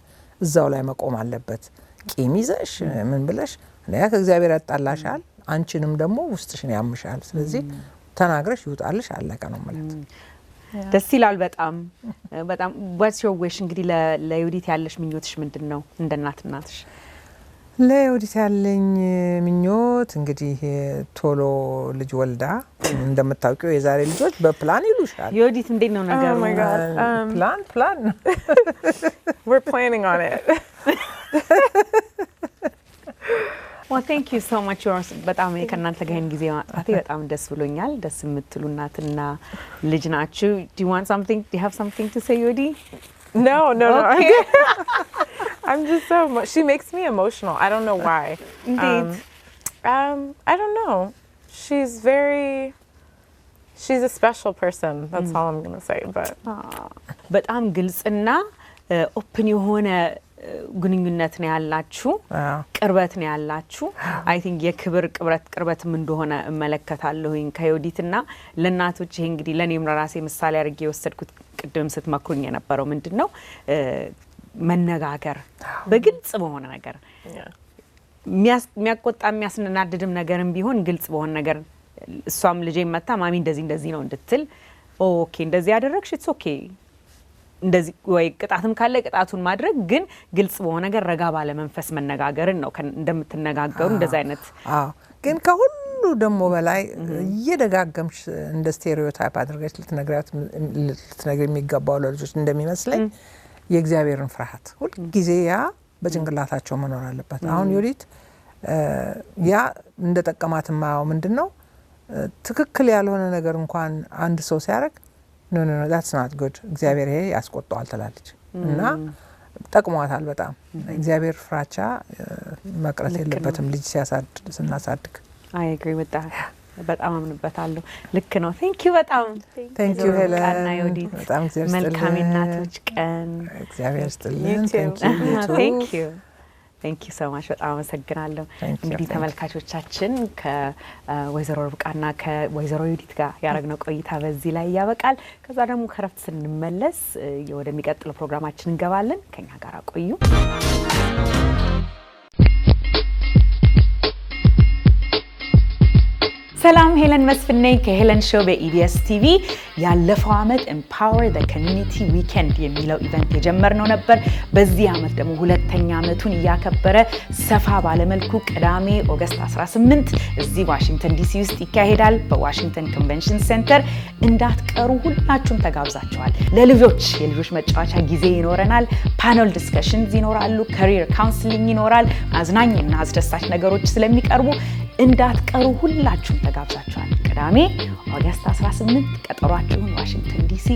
B: እዛው ላይ መቆም አለበት ቂም ይዘሽ ምን ብለሽ ለያ ከእግዚአብሔር ያጣላሻል አንቺንም ደግሞ ውስጥሽን ያምሻል ስለዚህ ተናግረሽ ይውጣልሽ አለቀ ነው ማለት
A: ደስ ይላል በጣም በጣም what's your wish እንግዲህ ለዩዲት ያለሽ ምኞትሽ ምንድነው እንደ እናትሽ
B: ለዩዲት ያለኝ ምኞት እንግዲህ ቶሎ ልጅ ወልዳ እንደምታውቂው የዛሬ ልጆች በፕላን ይሉሻል
A: ዩዲት እንዴት ነው ነገሩ
C: Oh my God.
B: ፕላን
C: We're planning on it.
A: Well, thank you so much. በጣም ከእናንተ ጋር ይሄን ጊዜ ማጥፋቴ በጣም ደስ ብሎኛል ደስ የምትሉ እናትና ልጅ ናችሁ Do you want something? Do you have something to say, Yodi?
C: No.
A: Okay.
C: I'm just so she makes me emotional. I don't know why.
A: Indeed.
C: I don't know. She's a special person. That's all I'm going to say, but
A: በጣም ግልጽና ኦፕን የሆነ ግንኙነት ነው ያላችሁ ቅርበት ነው ያላችሁ አይ ቲንክ የክብር ቅርበትም እንደሆነ እመለከታለሁኝ ከዩዲትና ለእናቶች ይሄ እንግዲህ ለኔም ለራሴ ምሳሌ አድርጌ የወሰድኩት ቅድም ስትመክሩኝ የነበረው ምንድነው መነጋገር በግልጽ በሆነ ነገር የሚያቆጣ የሚያስናድድም ነገርም ቢሆን ግልጽ በሆነ ነገር እሷም ልጄ መጣ ማሚ እንደዚህ ነው እንድትል ኦኬ እንደዚህ ያደረግሽ ኢትስ ኦኬ እንደዚህ ወይ ቅጣትም ካለ ቅጣቱን ማድረግ ግን ግልጽ በሆነ ነገር ረጋ ባለ መንፈስ መነጋገርን ነው እንደምትነጋገሩ እንደዛ አይነት
B: ግን ከሁሉ ደግሞ በላይ እየደጋገምሽ እንደ ስቴሪዮታይፕ አድርገሽ ልትነግሪ የሚገባው ለልጆች እንደሚመስለኝ የእግዚአብሔርን ፍርሃት ሁሉ ጊዜ ያ በጭንቅላታቸው መኖር አለበት አሁን ዩዲት ያ እንደተጠቀማት ማው ምንድነው ትክክል ያልሆነ ነገር እንኳን አንድ ሰው ሲያረግ no that's not good እግዚአብሔር ይሄ ያስቆጣዋል ትላለች እና ጠቅሟታል በጣም እግዚአብሔር ፍራቻ መቅረት የለበትም ልጅ ስናሳድግ
A: I agree with that በጣም አምንበታለሁ ልክ ነው thank you በጣም
B: thank you Helen
A: በጣም እግዚአብሔር መልካም እናቶች ቀን
B: እግዚአብሔር ይስጥልን
A: thank you Thank you so much በጣም አመሰግናለሁ እንግዲህ ተመልካቾቻችን ከወይዘሮ ርብቃና ከወይዘሮ ዩዲት ጋር ያረግነው ቆይታ በዚህ ላይ ያበቃል ከዛ ደግሞ ከረፍት ስንመለስ ወደሚቀጥለው ፕሮግራማችን እንገባለን ከኛ ጋር ቆዩ ሰላም ሄለን መስፍን ነኝ ከሄለን ሾው በebstv ያለፈው አመት empower the community weekend የሚለው ኢቨንት የጀመርነው ነበር በዚህ አመት ደግሞ ሁለተኛ አመቱን ያከበረ ሰፋ ባለመልኩ ቅዳሜ ኦገስት 18 እዚህ ዋሽንግተን ዲሲ ውስጥ ይካሄዳል በዋሽንግተን ኮንቬንሽን ሴንተር እንዳትቀሩ ሁላችሁም ተጋብዛችኋል ለልጆች የልጆች መጫወቻ ጊዜ ይኖረናል ፓነል ዲስከሽንስ ይኖራሉ career counseling ይኖራል አዝናኝና አስደሳች ነገሮች ስለሚቀርቡ እንዳትቀሩ ሁላችሁም ተጋብዛችኋል ቅዳሜ ኦገስት 18 ቀጠሯችሁን ዋሽንግተን ዲሲ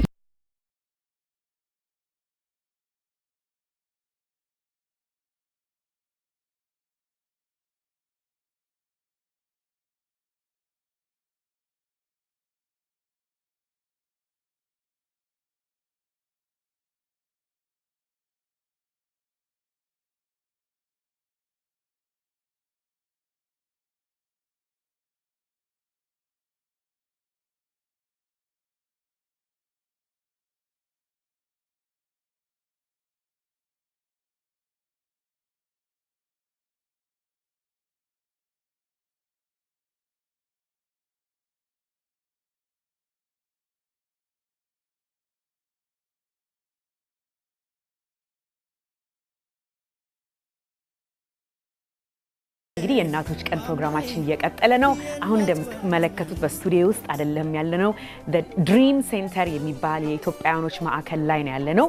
A: እንግዲህ የእናቶች ቀን ፕሮግራማችን እየቀጠለ ነው አሁን እንደምትመለከቱት በስቱዲዮ ውስጥ አይደለም ያለነው the dream center የሚባል የኢትዮጵያኖች ማዕከል ላይ ነው ያለነው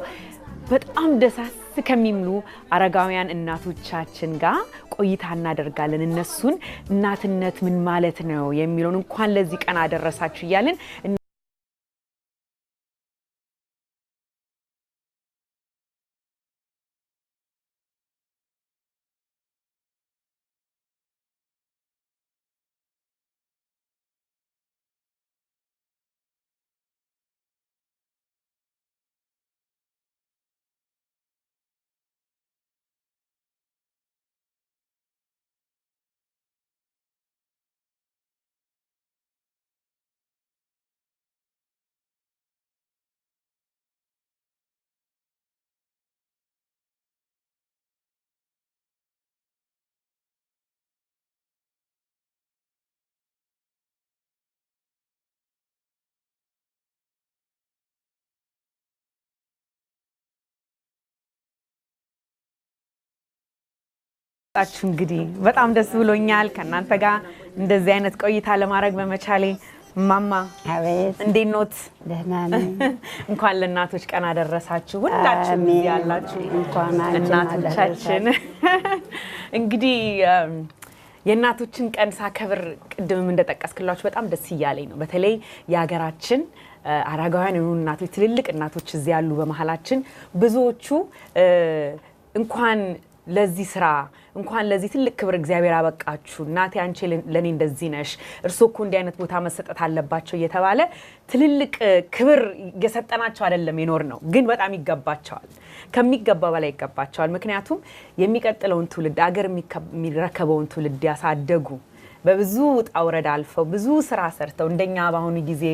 A: በጣም ደሳስ ከሚምሉ አረጋውያን እናቶቻችን ጋር ቆይታ እናደርጋለን እነሱን እናትነት ምን ማለት ነው የሚሉን እንኳን ለዚህ ቀን አደረሳችሁ ይያልን መጣችሁ እንግዲህ በጣም ደስ ብሎኛል ከናንተ ጋር እንደዚህ አይነት ቆይታ ለማድረግ በመቻሌ ማማ
D: አቤት
A: እንዴት ኖት
D: ደህና ነኝ
A: እንኳን ለእናቶች ቀን አደረሳችሁ ሁላችሁም እዚህ ያላችሁ
D: እንኳን
A: እናቶቻችን እንግዲህ የእናቶችን ቀን ሳከብር ቅድምም እንደጠቀስክላችሁ በጣም ደስ ይያለኝ ነው በተለይ የሀገራችን አራጋውያን የሆኑ እናቶች ትልልቅ እናቶች እዚህ ያሉ በመሃላችን ብዙዎቹ እንኳን ለዚህ ስራ እንኳን ለዚህ ትልቅ ክብር እግዚአብሔር አበቃችሁ እናቴ አንቺ ለኔ እንደዚህ ነሽ እርሶኮ እንዲህ አይነት ቦታ መሰጠት አለባቸው እየተባለ ትልልቅ ክብር የሰጠናቸው አይደለም ይኖር ነው ግን በጣም ይገባቸዋል ከሚገባ በላይ ይገባቸዋል ምክንያቱም የሚቀጥለውን ትውልድ አገር የሚረከበውን ትውልድ ያሳደጉ በብዙ ጣውረድ አልፈው ብዙ ስራ ሰርተው እንደኛ ባሁኑ ጊዜ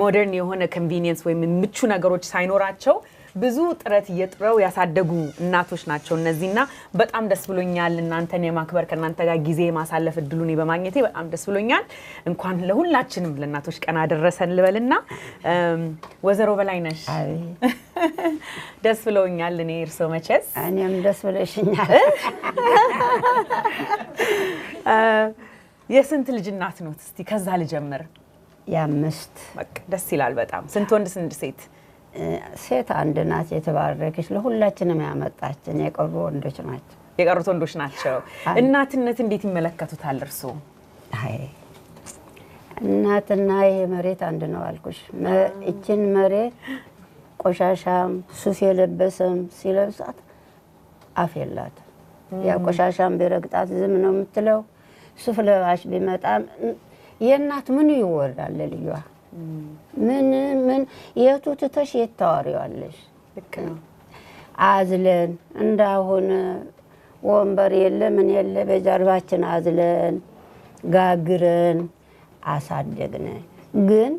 A: ሞደርን የሆነ ኮንቪኒየንስ ወይ ምቹ ነገሮች ሳይኖራቸው ብዙ ጥረት እየጥረው ያሳደጉ እናቶች ናቸው እነዚህና በጣም ደስ ብሎኛል እናንተን የማክበር ከናንተ ጋር ጊዜ ማሳለፍ እድሉን በማግኘቴ በጣም ደስ ብሎኛል እንኳን ለሁላችንም ለእናቶች ቀን አደረሰን ልበልና ወዘሮ በላይነሽ ደስ ብሎኛል እኔ እርሶ መቼስ
D: እኔም ደስ ብሎሽኛል
A: የስንት ልጅ እናት ነው እስቲ ከዛ ልጀምር
D: ያምስት
A: በቃ ደስ ይላል በጣም ስንት ወንድ ስንት ሴት
D: ሴት አንድ ናት የተባረከች ለሁላችንም ያመጣችን የቀሩ ወንዶች ናቸው
A: የቀሩት ወንዶች ናቸው እናትነት እንዴት ይመለከቱታል እርሶ
D: አይ እናትና የመሬት አንድ ነው አልኩሽ እቺን መሬት ቆሻሻም ሱፍ የለበሰም ሲለብሳት አፍ የላት ያ ቆሻሻም ቢረግጣት ዝም ነው የምትለው ሱፍ ለባሽ ቢመጣም የእናት ምን ይወራል ለልጇ ምን የቱ ትተሽ የታወሪዋለሽ
A: ልክ ነው
D: አዝለን እንዳሁን ወንበር የለ ምን የለ በጀርባችን አዝለን ጋግረን አሳደግነ ግን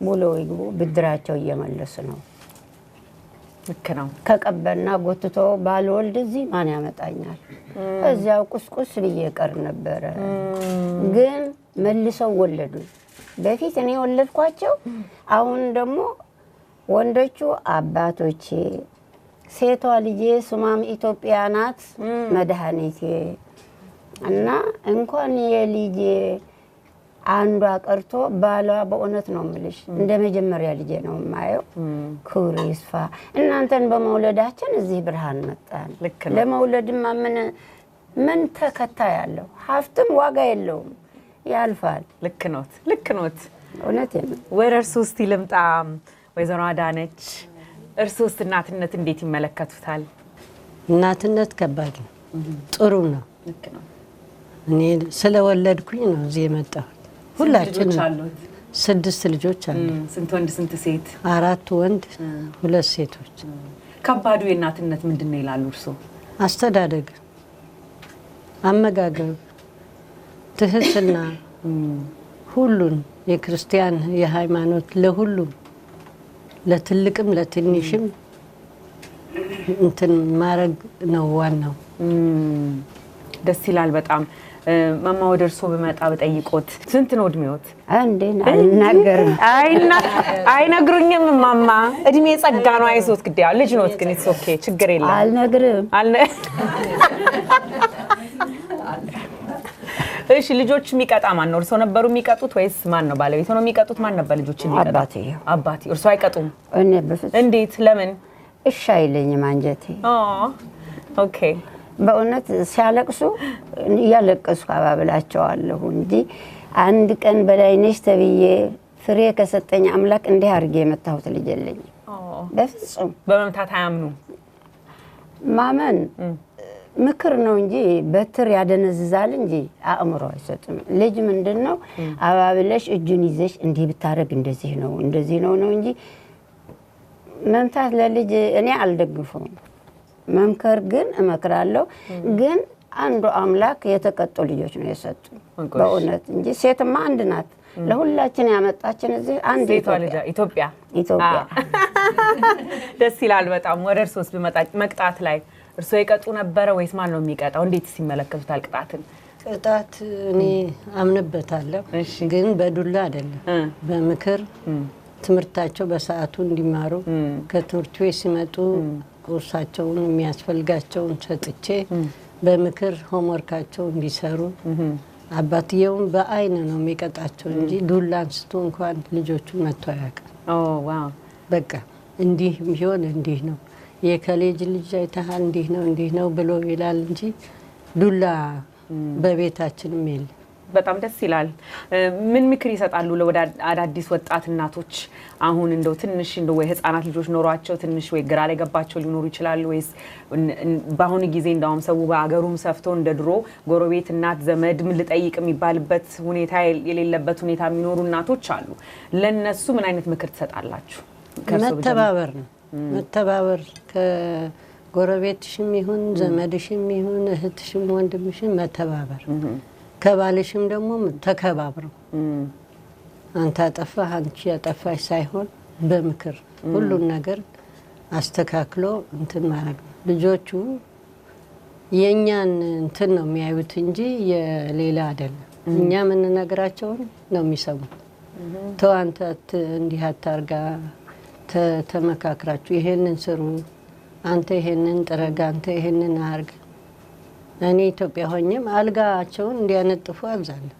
D: ሙሉ ይግቡ ብድራቸው እየመለሱ ነው
A: ልክ ነው
D: ከቀበና ጎትቶ ባልወልድ እዚህ ማን ያመጣኛል እዚያው ቁስቁስ ብየቀር ነበር ግን መልሰው ወለዱ በፊት እኔ ወለድኳቸው አሁን ደግሞ ወንዶቹ አባቶቼ ሴቷ ልጄ ሱማም ኢትዮጵያ ናት መድኃኒቴ እና እንኳን የልጄ አንዷ ቀርቶ ባሏ በእውነት ነው ምልሽ እንደ መጀመሪያ ልጄ ነው ማየው ክብር ይስፋ እናንተን በመውለዳችን እዚህ ብርሃን መጣን ለመውለድማ ምን ተከታይ ያለው ሀፍትም ዋጋ የለውም ያልፋል
A: ልክ ኖት
D: እውነት ነው
A: ወረርሱ እስቲ ልምጣ ወይዘሮ አዳነች እርሶስ እናትነት እንዴት ይመለከቱታል
E: እናትነት ከባድ ነው ጥሩ ነው
A: ልክ ነው
E: እኔ ስለወለድኩኝ ነው እዚህ የመጣሁት ሁላችንም 6 ልጆች አሉ
A: ስንት ወንድ ስንት ሴት
E: 4 ወንድ 2 ሴቶች
A: ከባዱ የእናትነት ምንድነው ይላሉ እርሶ
E: አስተዳደግ አመጋገብ ትህትና ሁሉን የክርስቲያን የሃይማኖት ለሁሉም ለትልቅም ለትንሽም እንትን ማረግ ነው ዋናው
A: ደስ ይላል በጣም ማማ ወደ እርሶ በመጣ በጠይቆት ስንት ነው እድሜዎት
D: አንዴና አልናገርም
A: አይነግሩኝም ማማ እድሜ ጸጋ ነው አይዞት ግዴታ ልጅ ኖት ግን ኢትስ ኦኬ ችግር የለም
D: አልነግርም
A: እሺ ልጆች የሚቀጣ ማን ነው እርሶ ነበሩ የሚቀጡት ወይስ ማን ነው ባለቤት ነው የሚቀጡት ማን ነበር ልጆች የሚቀጣ አባቴ እርሶ አይቀጡም
D: እኔ በፍጹም
A: እንዴት ለምን
D: እሺ አይለኝም አንጀቴ
A: ኦኬ
D: በእውነት ሲያለቅሱ ያለቀሱ አባብላቸዋለሁ እንጂ አንድ ቀን በላይነሽ ተብዬ ፍሬ ከሰጠኝ አምላክ እንደ አርጌ መታሁት ልጅ የለኝም በፍጹም
A: በመምታት አያምኑ
D: ማመን ምክር ነው እንጂ በትር ያደነዝዛል እንጂ አእምሮ አይሰጥም ልጅ ምንድነው አባብለሽ እጁን ይዘሽ እንዲህ ብታረግ እንደዚህ ነው ነው እንጂ መምታት ለልጅ እኔ አልደግፈውም መምከር ግን እመክራለሁ ግን አንዱ አምላክ የተቀጡ ልጆች ነው የሰጡ በእውነት እንጂ ሴትማ አንድ ናት ለሁላችን ያመጣችን እዚህ አንድ
A: ኢትዮጵያ ደስ ይላል በጣም ወደ እርሶስ በመቅጣት ላይ እርሶ ይቀጡ ነበር ወይስ ማን ነው የሚቀጣው እንዴትስ ይመለከቱታል ቅጣትን
E: ቅጣት እኔ አምንበታለሁ ግን በዱላ አይደለም በምክር ትምርታቸው በሰዓቱ እንዲማሩ ከትምርት ቤት ሲመጡ ቁርሳቸውን የሚያስፈልጋቸውን ሰጥቼ በምክር ሆምወርካቸው እንዲሰሩ አባትየውም በአይን ነው የሚቀጣቸው እንጂ ዱላ አንስቶ እንኳን ልጆቹ መጥቶ አያውቅም።
A: ዋው
E: በቃ እንዲህ ቢሆን እንዲህ ነው የከሌጅ ልጅ አይተሃል እንዲህ ነው ብሎ ይላል እንጂ ዱላ በቤታችንም የለም።
A: በጣም ደስ ይላል። ምን ምክር ይሰጣሉ ለአዳዲስ ወጣት እናቶች? አሁን እንደው ትንሽ እንደው ወይ ህፃናት ልጆች ኖሯቸው ትንሽ ወይ ግራ ላይ ገባቸው ሊኖሩ ይችላሉ ወይስ በአሁኑ ጊዜ እንደውም ሰው በአገሩም ሰፍቶ እንደ ድሮ ጎረቤት እናት ዘመድ ምን ልጠይቅ የሚባልበት ሁኔታ የሌለበት ሁኔታ የሚኖሩ እናቶች አሉ። ለነሱ ምን አይነት ምክር ትሰጣላችሁ?
E: መተባበር ነው። መተባበር ከጎረቤትሽም ይሁን ዘመድሽም ይሁን እህትሽም ወንድምሽም መተባበር ከባልሽም ደግሞ ተከባብረው አንተ አጠፋህ አንቺ አጠፋሽ ሳይሆን በምክር ሁሉን ነገር አስተካክሎ እንትን ማድረግ ነው። ልጆቹ የኛን እንትን ነው የሚያዩት እንጂ የሌላ አይደለም። እኛ ምን ነገራቸውን ነው የሚሰሙት። ተው አንተ እንዲህ አታርጋ ተመካክራችሁ ይሄንን ስሩ አንተ ይሄንን ጥረጋ አንተ ይሄንን አርግ። እኔ ኢትዮጵያ ሆኜም አልጋቸውን እንዲያነጥፉ አዛለሁ።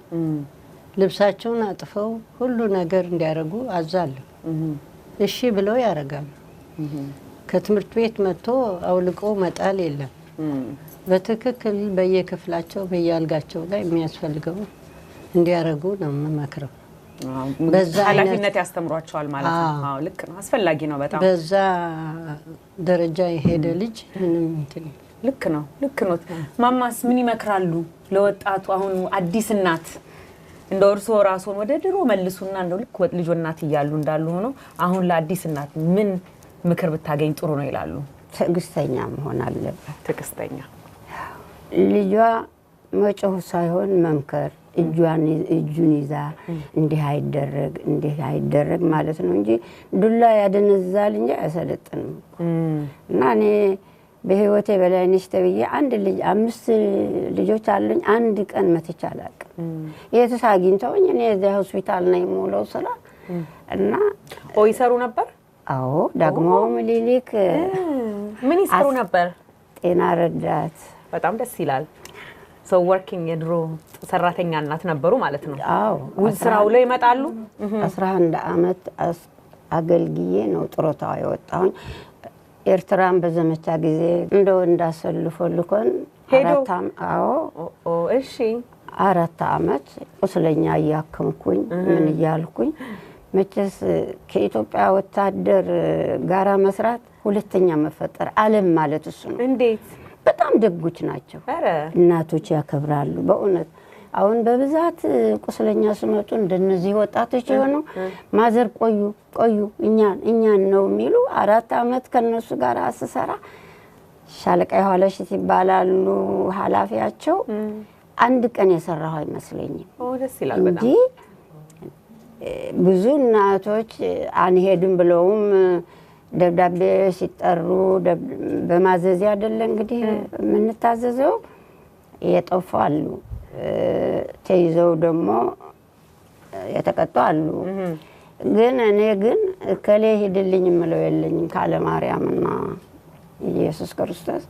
E: ልብሳቸውን አጥፈው ሁሉ ነገር እንዲያረጉ አዛለሁ። እሺ ብለው ያረጋሉ። ከትምህርት ቤት መጥቶ አውልቆ መጣል የለም። በትክክል በየክፍላቸው በየአልጋቸው ላይ የሚያስፈልገው እንዲያረጉ ነው የምመክረው።
A: በዛ ኃላፊነት ያስተምሯቸዋል ማለት ነው። አዎ ልክ ነው። አስፈላጊ ነው በጣም።
E: በዛ ደረጃ የሄደ ልጅ ምንም እንትን
A: ልክ ነው። ማማስ ምን ይመክራሉ ለወጣቱ አሁን አዲስ እናት? እንደ እርሶ ራስዎን ወደ ድሮ መልሱና እንደው ልክ ልጅ እናት እያሉ እንዳሉ ሆኖ አሁን ለአዲስ እናት ምን ምክር ብታገኝ ጥሩ ነው ይላሉ?
D: ትዕግስተኛ መሆን አለበት።
A: ትዕግስተኛ
D: ልጇ መጮህ ሳይሆን መምከር፣ እጁን ይዛ እንዲህ አይደረግ ማለት ነው እንጂ ዱላ ያደነዛል እንጂ አያሰለጥንም። እና እኔ በህይወቴ በላይነሽ ተብዬ አንድ ልጅ 5 ልጆች አሉኝ። አንድ ቀን መተቻ አላውቅም። የትስ አግኝተውኝ እኔ እዚያ ሆስፒታል ነኝ የምውለው ስራ እና
A: ይሰሩ ነበር።
D: አዎ ደግሞ ምኒልክ
A: ምን ይሰሩ ነበር?
D: ጤና ረዳት።
A: በጣም ደስ ይላል። ሰው ወርኪንግ የድሮ ሰራተኛ እናት ነበሩ ማለት ነው።
D: አዎ
A: ስራው ላይ ይመጣሉ።
D: 11 አመት አገልግዬ ነው ጥሮታ የወጣሁኝ። ኤርትራን በዘመቻ ጊዜ እንደው እንዳሰልፎልኮን አራታም እሺ 4 አመት ቁስለኛ ያከምኩኝ ምን ይያልኩኝ መቼስ ከኢትዮጵያ ወታደር ጋራ መስራት ሁለተኛ መፈጠር ዓለም ማለት እሱ ነው።
A: እንዴት
D: በጣም ደጎች ናቸው። እናቶች ያከብራሉ በእውነት። አሁን በብዛት ቁስለኛ ስመጡ እንደነዚህ ወጣቶች የሆኑ ማዘር ቆዩ እኛን ነው የሚሉ 4 አመት ከነሱ ጋር አሰሰራ ሻለቃ ኋላሽ ይባላሉ ኃላፊያቸው። አንድ ቀን የሰራው አይመስለኝም።
A: ደስ ይላል በጣም።
D: ብዙ እናቶች አንሄድም ብለውም ደብዳቤ ሲጠሩ በማዘዝ አይደለ እንግዲህ የምንታዘዘው የጠፋሉ ተይዘው ደግሞ የተቀጡ አሉ። ግን እኔ ግን ከሌ ሄድልኝ ምለው የለኝም ካለ ማርያምና ኢየሱስ ክርስቶስ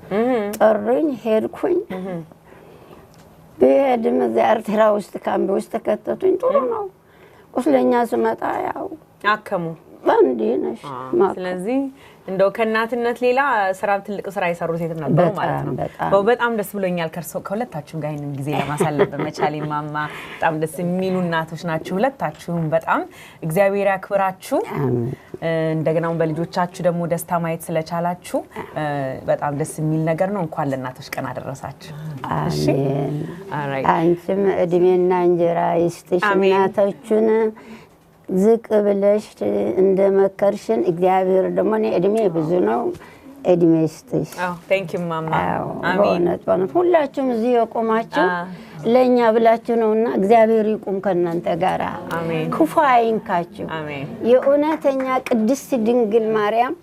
D: ጠሩኝ ሄድኩኝ። በሄድም እዚያ ኤርትራ ውስጥ ካምቢ ውስጥ ከተቱኝ። ጥሩ ነው። ቁስለኛ ስመጣ ያው
A: አከሙ
D: ባንዲ ነሽ።
A: ስለዚህ እንደው ከእናትነት ሌላ ስራ ትልቅ ስራ የሰሩ ሴት ነበሩ ማለት ነው። በጣም ደስ ብሎኛል ከሁለታችሁም ጋር ይሄንን ጊዜ ለማሳለፍ በመቻሌ። ማማ በጣም ደስ የሚሉ እናቶች ናችሁ ሁለታችሁም። በጣም እግዚአብሔር ያክብራችሁ። እንደገናው በልጆቻችሁ ደግሞ ደስታ ማየት ስለቻላችሁ በጣም ደስ የሚል ነገር ነው። እንኳን ለእናቶች ቀን አደረሳችሁ።
D: እሺ አንቺም እድሜና እንጀራ ይስጥሽ። እናቶቹን ዝቅ ብለሽ እንደመከርሽን እግዚአብሔር ደግሞ እድሜ ብዙ ነው እድሜ ይስጥሽ።
A: ቴንክ ዩ ማማ።
D: አሜን። ሁላችሁም እዚህ የቆማችሁ ለኛ ብላችሁ ነውና እግዚአብሔር ይቁም ከናንተ ጋር።
A: አሜን።
D: ክፉ አይንካችሁ።
A: አሜን።
D: የእውነተኛ ቅድስት ድንግል ማርያም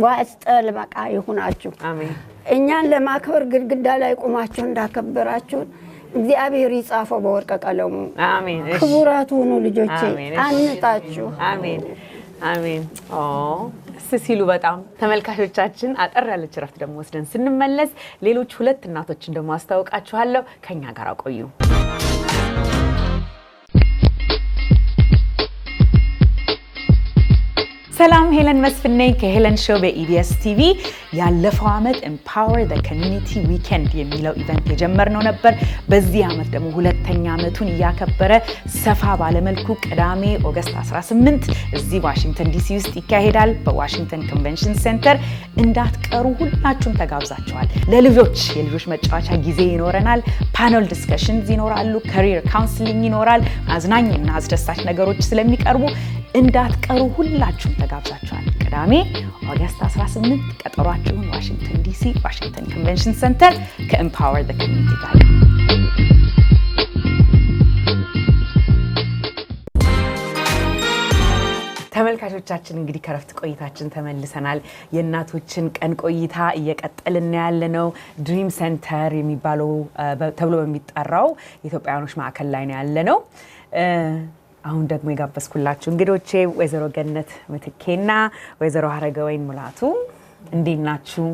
D: ዋስጠል በቃ ይሁናችሁ።
A: አሜን።
D: እኛን ለማክበር ግድግዳ ላይ ቆማችሁ እንዳከበራችሁ እግዚአብሔር ይጻፈው በወርቀ ቀለሙ።
A: አሜን።
D: ክቡራቱ ሁኑ ልጆቼ አንጣችሁ።
A: አሜን አሜን። ደስ ሲሉ በጣም ተመልካቾቻችን አጠር ያለች ረፍት ደግሞ ወስደን ስንመለስ ሌሎች ሁለት እናቶችን ደግሞ አስተዋውቃችኋለሁ ከኛ ጋር ቆዩ ሰላም ሄለን መስፍን ነኝ ከሄለን ሾው በebstv ያለፈው አመት empower the community weekend የሚለው ኢቨንት የጀመርነው ነበር በዚህ አመት ደግሞ ሁለተኛ አመቱን ያከበረ ሰፋ ባለ መልኩ ቅዳሜ ኦገስት 18 እዚህ ዋሽንግተን ዲሲ ውስጥ ይካሄዳል በዋሽንግተን ኮንቬንሽን ሴንተር እንዳትቀሩ ሁላችሁም ተጋብዛችኋል ለልጆች የልጆች መጫወቻ ጊዜ ይኖረናል ፓነል ዲስከሽንስ ይኖራሉ career counseling ይኖራል አዝናኝና አስደሳች ነገሮች ስለሚቀርቡ እንዳትቀሩ ሁላችሁም ተጋብዛችኋል ቅዳሜ ኦገስት 18 ቀጠሯችሁን ዋሽንግተን ዲሲ ዋሽንግተን ኮንቬንሽን ሴንተር ከኤምፓወር ዘ ኮሚኒቲ ጋር ተመልካቾቻችን እንግዲህ ከረፍት ቆይታችን ተመልሰናል የእናቶችን ቀን ቆይታ እየቀጠልን ያለነው ድሪም ሴንተር የሚባለው ተብሎ በሚጠራው ኢትዮጵያውያኖች ማዕከል ላይ ነው ያለነው አሁን ደግሞ የጋበዝኩላችሁ እንግዶቼ ወይዘሮ ገነት ምትኬና ወይዘሮ ሀረገወይን ሙላቱ እንዴት ናችሁ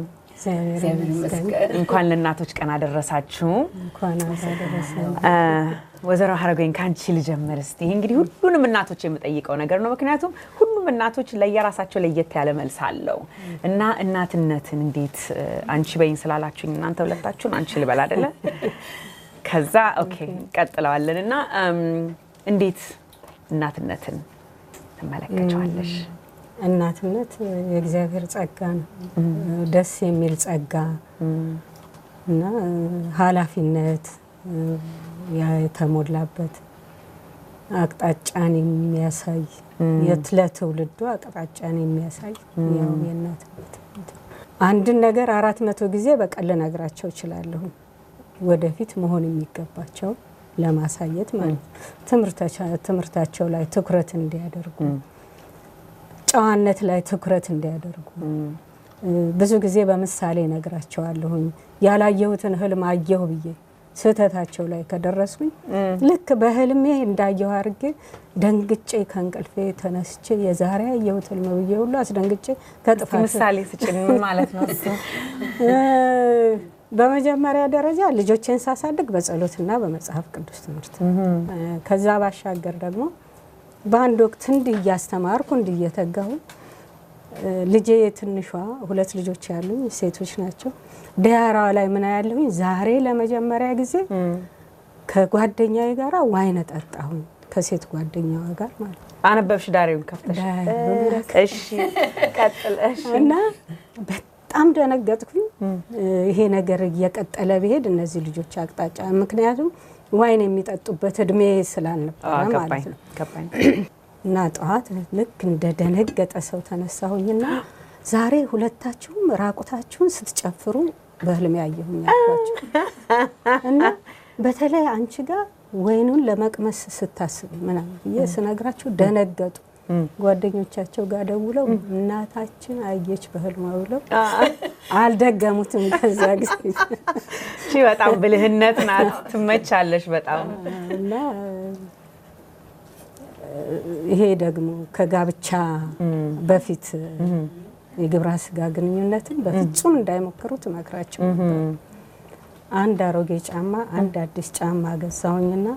A: እንኳን ለእናቶች ቀን አደረሳችሁ
E: እንኳን አደረሰን
A: ወይዘሮ ሀረገወይን ካንቺ ልጀምር እስቲ እንግዲህ ሁሉንም እናቶች የምጠይቀው ነገር ነው ምክንያቱም ሁሉም እናቶች ለየራሳቸው ለየት ያለ መልስ አለው እና እናትነትን እንዴት አንቺ በይን ስላላችሁኝ እናንተ ሁለታችሁን አንቺ ልበል አይደለ ከዛ ኦኬ ቀጥለዋለንና እንዴት እናትነትን ተመለከቻለሽ
E: እናትነት የእግዚአብሔር ጸጋ ነው ደስ የሚል ጸጋ እና ኃላፊነት የተሞላበት አቅጣጫን የሚያሳይ የትለትውልዱ አቅጣጫን የሚያሳይ ያው የእናትነት አንድ ነገር 400 ጊዜ በቀል ነግራቸው ይችላልሁ ወደፊት መሆን የሚገባቸው ለማሳየት ማለት ትምርታቸው ላይ ትኩረት እንዲያደርጉ ጨዋነት ላይ ትኩረት እንዲያደርጉ ብዙ ጊዜ በመሳሌ ነግራቸዋለሁ ያላየሁትን ህልም አየሁ ብዬ ስህተታቸው ላይ ከደረስኩኝ ልክ በህልሜ እንዳየሁ አርጌ ደንግጬ ከንቅልፌ ተነስቼ የዛሬ ያየሁት ህልም ብዬ ሁሉ አስደንግጬ ከጥፋት
A: ምሳሌ ስጭን ምን ማለት ነው እሱ
E: በመጀመሪያ ደረጃ ልጆችን ሳሳድግ በጸሎትና በመጽሐፍ ቅዱስ ትምህርት ከዛ ባሻገር ደግሞ በአንድ ወቅት እንዲያስተማርኩ እንዲየተጋሁ ልጄ ትንሿ ሁለት ልጆች ያሉኝ ሴቶች ናቸው ዳያራዋ ላይ ምን ያለሁኝ ዛሬ ለመጀመሪያ ጊዜ ከጓደኛዬ ጋር ዋይን ጠጣሁ ከሴት ጓደኛዋ ጋር ማለት
A: አነበብሽ ዳሬውን ከፍተሽ እሺ ቀጥል እሺ
E: እና በጣም ደነገጥኩኝ ይሄ ነገር እየቀጠለ ቢሄድ እነዚህ ልጆች አቅጣጫ ምክንያቱም ዋይን የሚጠጡበት እድሜ ስላልነበረ ማለት ነው
A: ገባኝ
E: እና ጧት ልክ እንደደነገጠ ሰው ተነሳሁኝና ዛሬ ሁለታችሁም ራቁታችሁን ስትጨፍሩ በህልም ያየሁኝ አልኳቸው እና በተለይ አንቺ ጋር ወይኑን ለመቅመስ ስታስብ ምናምን እየስነግራችሁ ደነገጡ ጓደኞቻቸው ጋር ደውለው እናታችን አየች በህልሟ ብለው አልደገሙትም ከዛ ጊዜ
A: እሺ በጣም ብልህነት ናት ትመቻለሽ በጣም
E: እና ይሄ ደግሞ ከጋብቻ በፊት የግብረ ስጋ ግንኙነትን በፍጹም እንዳይሞክሩ ተመክራቸው አንድ አሮጌ ጫማ አንድ አዲስ ጫማ ገዛሁኝና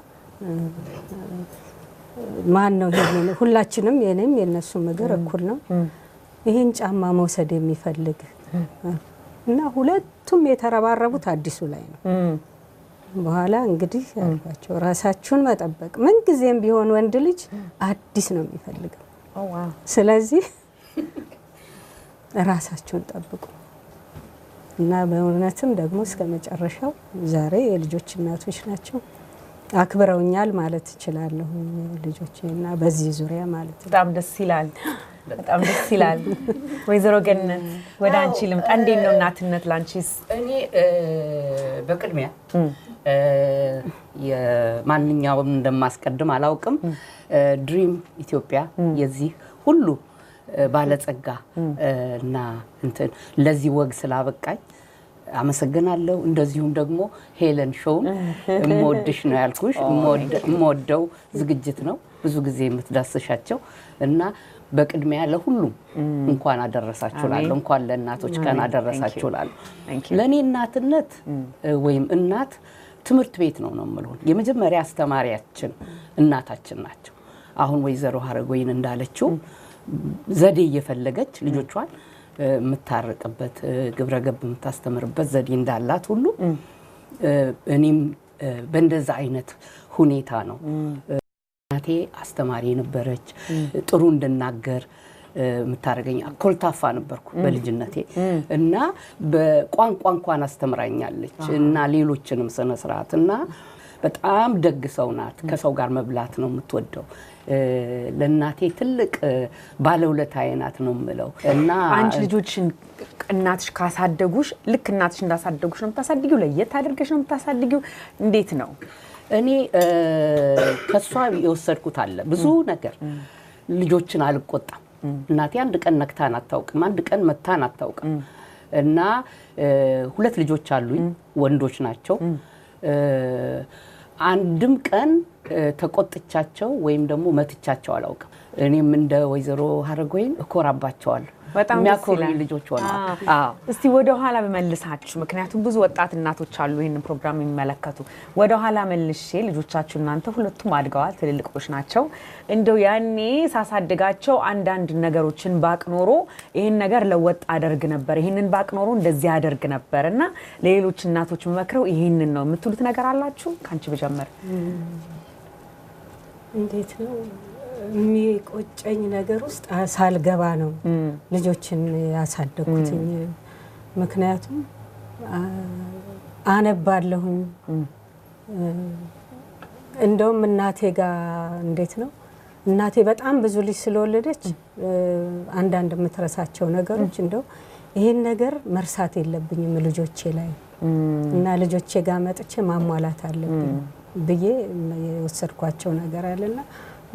E: ማን ነው ይሄን ሁላችንም የኔም የነሱም እግር እኩል ነው ይሄን ጫማ መውሰድ የሚፈልግ እና ሁለቱም የተረባረቡት አዲሱ ላይ ነው በኋላ እንግዲህ ያልኳቸው ራሳችሁን መጠበቅ ምን ጊዜም ቢሆን ወንድ ልጅ አዲስ ነው የሚፈልገው ስለዚህ ራሳችሁን ጠብቁ እና በእውነትም ደግሞ እስከ መጨረሻው ዛሬ የልጆች እናቶች ናቸው አክብረውኛል ማለት ይችላልሁ ልጆቼና በዚህ ዙሪያ ማለት
A: በጣም ደስ ይላል በጣም ደስ ይላል ወይዘሮ ገነት ወደ አንቺ ልምጣ እንዴት ነው እናትነት ላንቺስ
F: እኔ በቅድሚያ የማንኛውም እንደማስቀድም አላውቅም ድሪም ኢትዮጵያ የዚህ ሁሉ ባለጸጋ እና እንትን ለዚህ ወግ ስላበቃኝ አመሰግናለሁ እንደዚሁም ደግሞ ሄለን ሾውን ሞድሽ ነው ያልኩሽ ሞደው ዝግጅት ነው ብዙ ጊዜ የምትዳስሻቸው እና በቅድሚያ ለሁሉም እንኳን አደረሳችሁላለሁ እንኳን ለእናቶች ቀን አደረሳችሁላለሁ ለኔ እናትነት ወይም እናት ትምህርት ቤት ነው የምለው የመጀመሪያ አስተማሪያችን እናታችን ናቸው አሁን ወይዘሮ ሀረጎይን እንዳለችው ዘዴ እየፈለገች ልጆቿን ምታረቅበት ግብረገብ ምታስተምርበት ዘዴ እንዳላት ሁሉ እኔም በእንደዛ አይነት ሁኔታ ነው እናቴ አስተማሪ ነበረች ጥሩ እንድናገር ምታረገኝ ኮልታፋ ነበርኩ በልጅነቴ እና በቋንቋ እንኳን አስተምራኛለች እና ሌሎችንም ስነ ስርዓትና በጣም ደግ ሰው ናት ከሰው ጋር መብላት ነው የምትወደው ለናቴ ትልቅ ባለውለታዬ ናት ነው የምለው እና
A: አንቺ ልጆችን እናትሽ ካሳደጉሽ ልክ እናትሽ እንዳሳደጉሽ ነው የምታሳድጊው ለየት አድርገሽ ነው የምታሳድጊው እንዴት ነው
F: እኔ ከሷ የወሰድኩት አለ ብዙ ነገር ልጆችን አልቆጣም እናቴ አንድ ቀን ነክታን አታውቅም አንድ ቀን መታን አታውቅም እና ሁለት ልጆች አሉኝ ወንዶች ናቸው አንድም ቀን ተቆጥቻቸው ወይም ደግሞ መትቻቸው አላውቅም እኔም እንደ ወይዘሮ ሀረጎይን እኮራባቸዋለሁ
A: በጣም
F: የሚያኮሩ ልጆች ሆነዋል
A: እስቲ ወደ ኋላ በመልሳችሁ ምክንያቱም ብዙ ወጣት እናቶች አሉ ይሄን ፕሮግራም የሚመለከቱ ወደ ኋላ መልሼ ልጆቻችሁ እናንተ ሁለቱም አድገዋል ትልልቆች ናቸው እንደው ያኔ ሳሳድጋቸው አንዳንድ ነገሮችን ባቅኖሮ ይሄን ነገር ለወጥ አደርግ ነበር ይሄንን ባቅኖሮ እንደዚህ አደርግ ነበርና ለሌሎች እናቶች መመክረው ይሄንን ነው የምትሉት ነገር አላችሁ ካንቺ በጀመረ
E: እንዴት ነው የሚቆጨኝ ነገር ውስጥ ሳልገባ ነው ልጆችን ያሳደኩትኝ ምክንያቱም አነባለሁኝ እንደውም እናቴ ጋር እንዴት ነው እናቴ በጣም ብዙ ልጅ ስለወለደች አንዳንድ የምትረሳቸው ነገሮች እንደው ይሄን ነገር መርሳት የለብኝም ልጆቼ ላይ እና ልጆቼ ጋር መጥቼ ማሟላት አለብኝ ብዬ የወሰድኳቸው ነገር አለና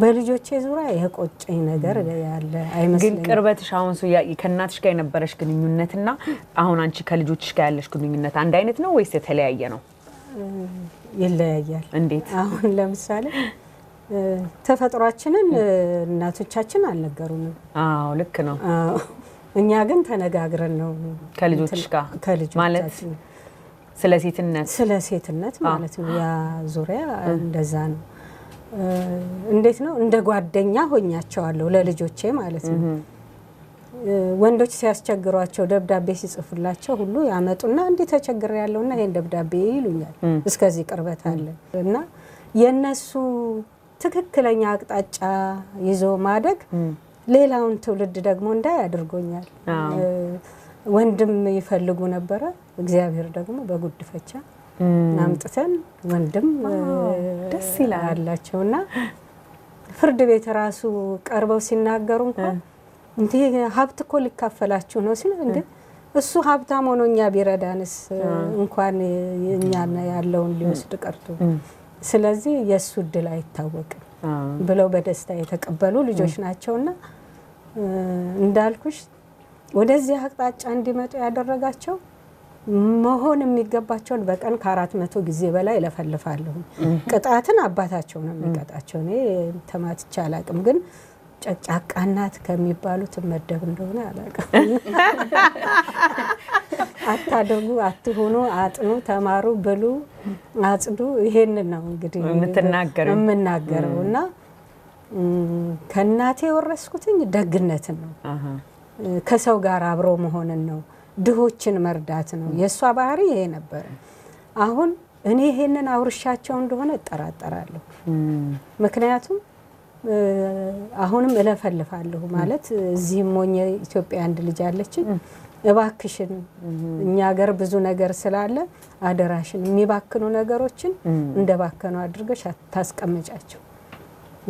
E: በልጆቼ ዙሪያ የቆጨኝ ነገር ያለ አይመስልም
A: ግን ቅርበትሽ አሁን ከእናትሽ ጋር የነበረሽ ግንኙነትና አሁን አንቺ ከልጆችሽ ጋር ያለሽ ግንኙነት አንድ አይነት ነው ወይስ የተለያየ ነው
E: ይለያያል
A: እንዴት
E: አሁን ለምሳሌ ተፈጥሯችንን እናቶቻችን አልነገሩንም
A: አዎ ልክ ነው
E: እኛ ግን ተነጋግረን ነው
A: ከልጆችሽ ጋር ማለት ስለ ሴትነት ማለት ነው ያ ዙሪያ እንደዛ ነው እንዴት ነው እንደ ጓደኛ ሆኛቸዋለሁ ለልጆቼ ማለት ነው ወንዶች ሲያስቸግሯቸው ደብዳቤ ሲጽፉላቸው ሁሉ ያመጡና እንዴ ተቸግር ያለውና ይሄን ደብዳቤ ይሉኛል እስከዚህ ቅርበት አለ እና የነሱ ትክክለኛ አቅጣጫ ይዞ ማደግ ሌላውን ትውልድ ደግሞ እንዳያደርጎኛል ወንድም ይፈልጉ ነበር እግዚአብሔር ደግሞ በጉድፈቻ ናምጥተን ወንድም ደስ ይላልላቸውና
E: ፍርድ ቤት ራሱ ቀርበው ሲናገሩ እንኳን እንዴ ሀብት እኮ ሊካፈላችሁ ነው ሲል እንዴ እሱ ሀብታም ሆኖኛ ቢረዳንስ እንኳን እኛና ያለውን ሊወስድ ቀርቶ ስለዚህ የሱ ድል አይታወቅም ብለው በደስታ የተቀበሉ ልጆች ናቸውና እንዳልኩሽ ወደዚህ አቅጣጫ እንዲመጡ ያደረጋቸው መሆን የሚገባቸውን በቀን ከ400 ጊዜ በላይ ለፈልፋለሁ ቅጣትን አባታቸው ነው የሚቀጣቸው እኔ ተማትቻ አላቅም ግን ጨጫቃናት ከሚባሉት መደብ እንደሆነ አላቅም አታደርጉ አትሆኑ አጥኑ ተማሩ ብሉ አጽዱ ይሄን ነው እንግዲህ የምናገረውና ከናቴ ወረስኩትኝ ደግነትን ነው ከሰው ጋር አብሮ መሆንን ነው ድሆችን መርዳት ነው የሷ ባህሪ ይሄ ነበር አሁን እኔ ይሄንን አውርሻቸው እንደሆነ ተጠራጠራለሁ ምክንያቱም አሁንም እለፈልፋለሁ ማለት እዚህ ሞኝ ኢትዮጵያ አንድ ልጅ አለችኝ እባክሽን እኛ ሀገር ብዙ ነገር ስላለ አደራሽን የሚባክኑ ነገሮችን እንደባከኑ አድርገሽ ታስቀምጫቸው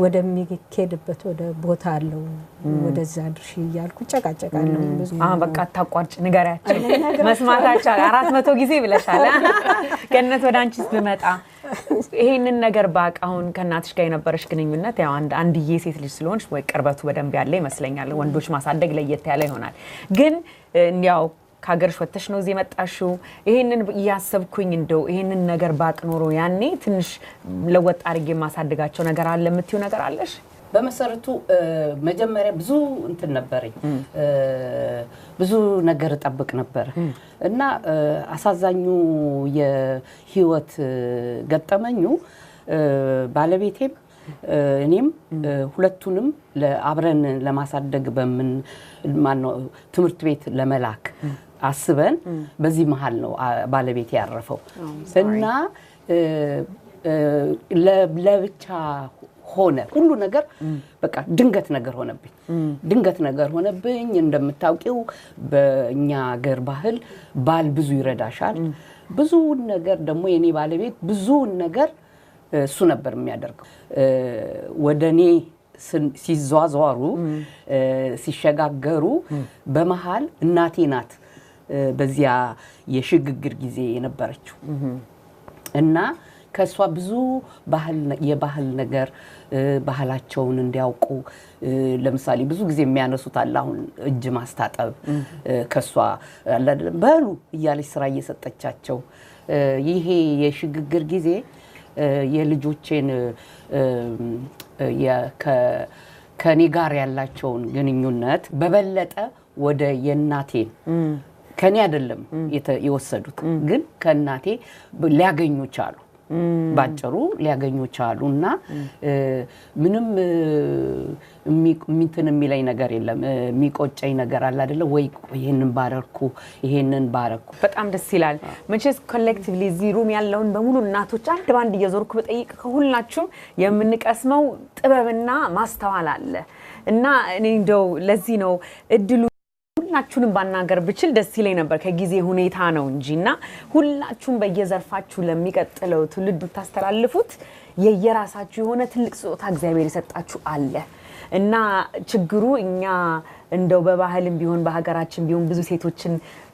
E: ወደሚከድበት ወደ ቦታ አለው ወደዛ ድርሽ ይያልኩ ጨቃጨቃለሁ ብዙ
A: በቃ ታቋርጭ ንገሪያቸው መስማታቸው 400 ጊዜ ብለሻለ ገነት ወደ አንቺስ ብመጣ ይሄንን ነገር ባቅ አሁን ከናትሽ ጋር የነበረሽ ግንኙነት ያው አንድዬ ሴት ልጅ ስለሆንሽ ወይ ቅርበቱ በደንብ ያለ ይመስለኛል ወንዶች ማሳደግ ለየት ያለ ይሆናል ግን ያው ከሀገርሽ ወጥተሽ ነው እዚህ መጣሽው ይሄንን ያሰብኩኝ እንደው ይሄንን ነገር ባቅኖሮ ያኔ ትንሽ ለወጥ አድርጌ ማሳደጋቸው ነገር አለ የምትዩ ነገር አለሽ
F: በመሰረቱ መጀመሪያ ብዙ እንትን ነበርኝ ብዙ ነገር ተጠብቅ ነበር እና አሳዛኙ የህይወት ገጠመኙ ባለቤቴም እኔም ሁለቱንም ለአብረን ለማሳደግ በምን ማነው ትምርት ቤት ለመላክ አስበን በዚህ መሃል ነው ባለቤቴ ያረፈው እና ለብቻ ሆነ ሁሉ ነገር በቃ ድንገት ነገር ሆነብኝ እንደምታውቂው በእኛ ሀገር ባህል ባል ብዙ ይረዳሻል ብዙ ነገር ደግሞ የኔ ባለቤት ብዙ ነገር እሱ ነበር የሚያደርገው ወደኔ ሲዟዟሩ ሲሸጋገሩ በመሃል እናቴ ናት በዚያ የሽግግር ጊዜ የነበረችው እና ከሷ ብዙ የባህል ነገር ባህላቸውን እንዲያውቁ ለምሳሌ ብዙ ጊዜ የሚያነሱት አለ አሁን እጅ ማስታጠብ ከሷ በሉ እያለች ስራ እየሰጠቻቸው ይሄ የሽግግር ጊዜ የልጆቼን ከኔ ጋር ያላቸውን ግንኙነት በበለጠ ወደ የናቴን ከኔ አይደለም የወሰዱት ግን ከናቴ ሊያገኙ ቻሉ ባጭሩ ሊያገኙ ቻሉና ምንም እንትን የሚለኝ ነገር የለም የሚቆጨኝ ነገር አለ አይደለ ወይ ይሄንን ባረኩ
A: በጣም ደስ ይላል መቼስ ኮሌክቲቭሊ እዚህ ሩም ያለውን በሙሉ እናቶች አንድ ባንድ እየዞርኩ በጠይቅ ከሁላችሁም የምንቀስመው ጥበብና ማስተዋል አለ እና እኔ እንደው ለዚህ ነው እድሉ ሁላችሁንም ባናገር ብችል ደስ ይለኝ ነበር ከጊዜ ሁኔታ ነው እንጂና ሁላችሁም በየዘርፋችሁ ለሚቀጥለው ትውልድ ታስተላልፉት የየራሳችሁ የሆነ ትልቅ ስጦታ እግዚአብሔር ይሰጣችሁ አለ እና ችግሩ እኛ እንደው በባህልም ቢሆን በሀገራችን ቢሆን ብዙ ሴቶችን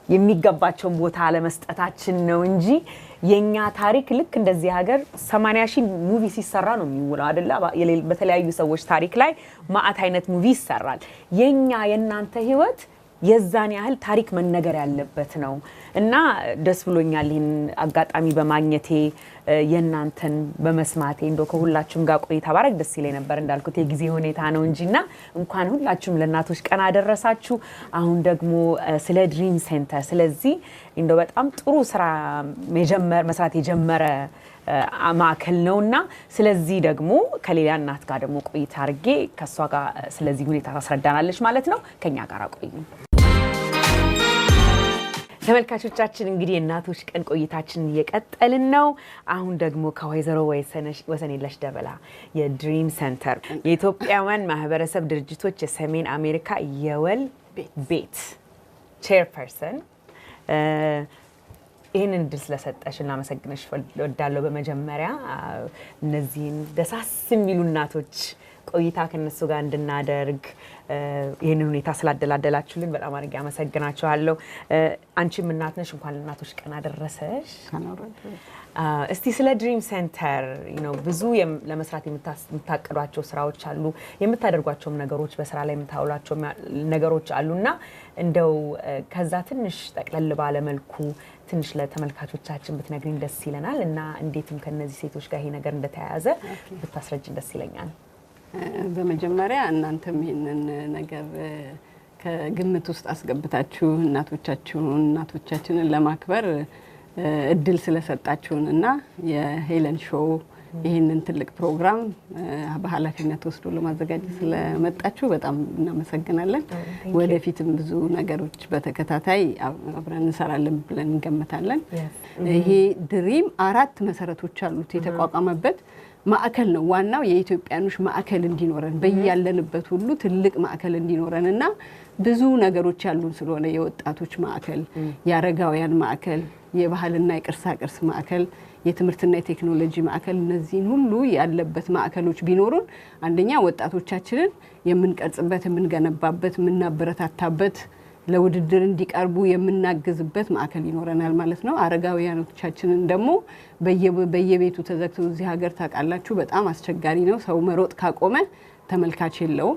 A: የሚገባቸውን ቦታ ለመስጠታችን ነው እንጂ የኛ ታሪክ ልክ እንደዚህ ሀገር 80,000 ሙቪ ሲሰራ ነው የሚውለው አይደል በተለያዩ ሰዎች ታሪክ ላይ ማአት አይነት ሙቪ ይሰራል የናንተ ህይወት የዛን ያህል ታሪክ መነገር ያለበት ነው እና ደስ ብሎኛል ይሄን አጋጣሚ በማግኘቴ የናንተን በመስማቴ እንደው ከሁላችሁም ጋር ቆይታ ባረክ ደስ ይለኝ ነበር እንዳልኩት የጊዜ ሁኔታ ነው እንጂና እንኳን ሁላችሁም ለእናቶች ቀን አደረሳችሁ አሁን ደግሞ ስለ ድሪም ሴንተር ስለዚህ እንደው በጣም ጥሩ ስራ መስራት የጀመረ ማዕከል ነውና ስለዚህ ደግሞ ከሌላ እናት ጋር ደግሞ ቆይታ አርጌ ከሷ ጋር ስለዚህ ሁኔታ ታስረዳናለች ማለት ነው ከኛ ጋር ቆዩ ተመልካቾቻችን እንግዲህ እናቶች ቀን ቆይታችን እየቀጠልን ነው አሁን ደግሞ ከወይዘሮ ወሰኔለሽ ደበላ የድሪም ሴንተር የኢትዮጵያውያን ማህበረሰብ ድርጅቶች የሰሜን አሜሪካ የወል ቤት ቼርፐርሰን ይሄንን ድል ስለሰጠሽ እናመሰግንሽ ወዳለው በመጀመሪያ እነዚህን ደሳስ የሚሉ እናቶች ቆይታ ከነሱ ጋር እንድናደርግ ይሄንን ሁኔታ ስላደላደላችሁልን በጣም አድርጌ አመሰግናችኋለሁ አንቺም እናት ነሽ እንኳን ለእናቶች ቀን አደረሰሽ እስቲ ስለ ድሪም ሴንተር ብዙ ለመስራት የምታቀዷቸው ስራዎች አሉ የምታደርጓቸው ነገሮች በስራ ላይ የምታውላቸው ነገሮች አሉና እንደው ከዛ ትንሽ ጠቅለል ባለ መልኩ ትንሽ ለተመልካቾቻችን ብትነግሪን ደስ ይለናል እና እንዴትም ከነዚህ ሴቶች ጋር ይሄ ነገር እንደተያያዘ ብታስረጅን ደስ ይለኛል
E: በመጀመሪያ እናንተም ይሄንን ነገር ከግምት ውስጥ አስገብታችሁ እናቶቻችንን ለማክበር እድል ስለሰጣችሁንና የሄለን ሾው ይሄንን ትልቅ ፕሮግራም በኃላፊነት ወስዶ ለማዘጋጀት ስለመጣችሁ በጣም እናመሰግናለን ወደፊትም ብዙ ነገሮች በተከታታይ አብረን እንሰራለን ብለን እንገምታለን ይሄ ድሪም 4 መሰረቶች አሉት የተቋቋመበት ማዕከል ነው ዋናው የኢትዮጵያኖች ማዕከል እንዲኖረን በእያለንበት ሁሉ ትልቅ ማዕከል እንዲኖረንና ብዙ ነገሮች ያሉን ስለሆነ የወጣቶች ማዕከል ያረጋውያን ማዕከል የባህልና የቅርሳቅርስ ማዕከል የትምህርትና የቴክኖሎጂ ማዕከል እነዚህን ሁሉ ያለበት ማዕከሎች ቢኖሩን አንደኛ ወጣቶቻችንን የምንቀርጽበት የምንገነባበት የምናበረታታበት ለውድድር እንዲቀርቡ የምናግዝበት ማዕከል ይኖረናል ማለት ነው አረጋውያኖቻችንን ደግሞ በየቤቱ ተዘግተው እዚህ ሀገር ታቃላችሁ በጣም አስቸጋሪ ነው ሰው መሮጥ ካቆመ ተመልካች የለው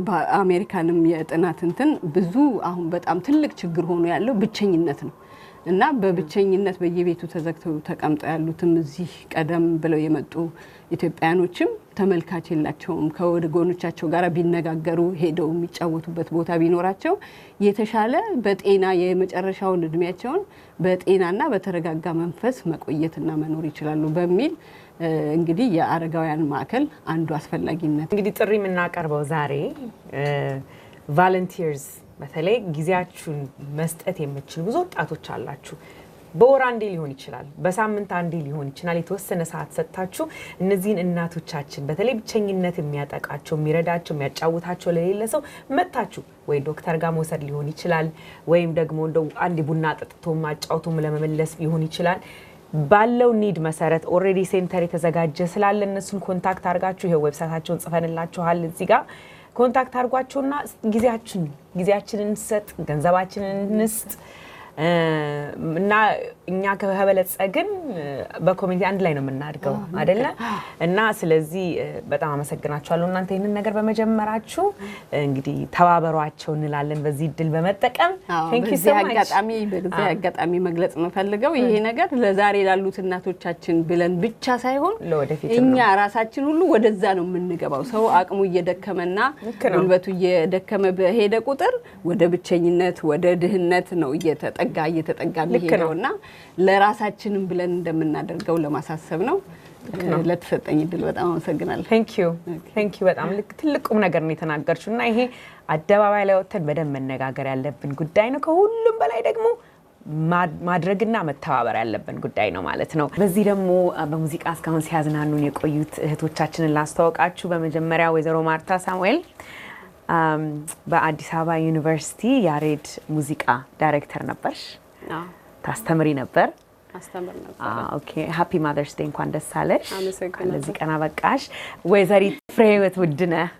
G: በአሜሪካንም የጥናት እንትን ብዙ አሁን በጣም ትልቅ ችግር ሆኖ ያለው ብቸኝነት ነው እና በብቸኝነት በየቤቱ ተዘግተው ተቀምጠው ያሉትም እዚህ ቀደም ብለው የመጡ ኢትዮጵያኖችም ተመልካች የላቸውም ከወደጎኖቻቸው ጋር ቢነጋገሩ ሄደው የሚጫወቱበት ቦታ ቢኖራቸው የተሻለ በጤና የመጨረሻውን እድሜያቸውን በጤናና በተረጋጋ መንፈስ መቆየትና መኖር ይችላሉ በሚል እንግዲህ የአረጋውያን ማዕከል አንዱ አስፈላጊነት
A: እንግዲህ ጥሪ የምናቀርበው ዛሬ ቮለንቲርስ በተለይ ጊዜያችሁን መስጠት የምትችሉ ብዙ ወጣቶች አላችሁ በወር አንዴ ሊሆን ይችላል በሳምንት አንዴ ሊሆን ይችላል የተወሰነ ሰዓት ሰጣችሁ እነዚህን እናቶቻችን በተለይ ብቸኝነት የሚያጠቃቸው የሚረዳቸው የሚያጫውታቸው ለሌለ ሰው መጣችሁ ወይ ዶክተር ጋር መውሰድ ሊሆን ይችላል ወይም ደግሞ እንደው አንዴ ቡና ጠጥቶ ማጫውቶም ለመመለስ ሊሆን ይችላል ባለው ኒድ መሰረት ኦሬዲ ሴንተር የተዘጋጀ ስላለ እነሱን ኮንታክት አድርጋችሁ ይሄ ዌብሳይታቸውን ጽፈንላችኋል እዚህ ጋር ኮንታክት አድርጓቸውና ጊዜያችንን እንሰጥ ገንዘባችንን እንስጥ እና እኛ ከበለጸግን በኮሚኒቲ አንድ ላይ ነው የምናድገው አይደለ እና ስለዚህ በጣም አመሰግናችኋለሁ እናንተ ይሄንን ነገር በመጀመራችሁ እንግዲህ ተባበሯቸው እንላለን በዚህ ድል በመጠቀም
G: ቴንክ ዩ ሶ ማች በዚህ አጋጣሚ መግለጽ ነው ፈልገው ይሄ ነገር ለዛሬ ላሉት እናቶቻችን ብለን ብቻ ሳይሆን
A: ለወደፊት
G: እኛ ራሳችን ሁሉ ወደዛ ነው የምንገባው ሰው አቅሙ እየደከመና ጉልበቱ እየደከመ በሄደ ቁጥር ወደ ብቸኝነት ወደ ድህነት ነው እየተጠጋ ቢሄደውና ለራሳችንም ብለን እንደምናደርገው ለማሳሰብ ነው ለተሰጠኝ ድል በጣም አመሰግናለሁ
A: ቴንክ ዩ በጣም ትልቁም ነገር ነው የተናገርሽውና ይሄ አደባባይ ላይ ወጥተን በደም መነጋገር ያለብን ጉዳይ ነው ከሁሉም በላይ ደግሞ ማድረግና መተባበር ያለብን ጉዳይ ነው ማለት ነው በዚህ ደግሞ በሙዚቃ እስካሁን ሲያዝናኑን የቆዩት እህቶቻችንን ላስተዋውቃችሁ በመጀመሪያ ወይዘሮ ማርታ ሳሙኤል በአዲስ አበባ ዩኒቨርሲቲ ያሬድ ሙዚቃ ዳይሬክተር ነበርሽ ታስተምሪ ነበር ኦኬ ሃፒ ማዘርስ ዴይ እንኳን ደስ አለሽ ለዚህ ቀን አበቃሽ ወይዘሪት ፍሬህይወት ውድነህ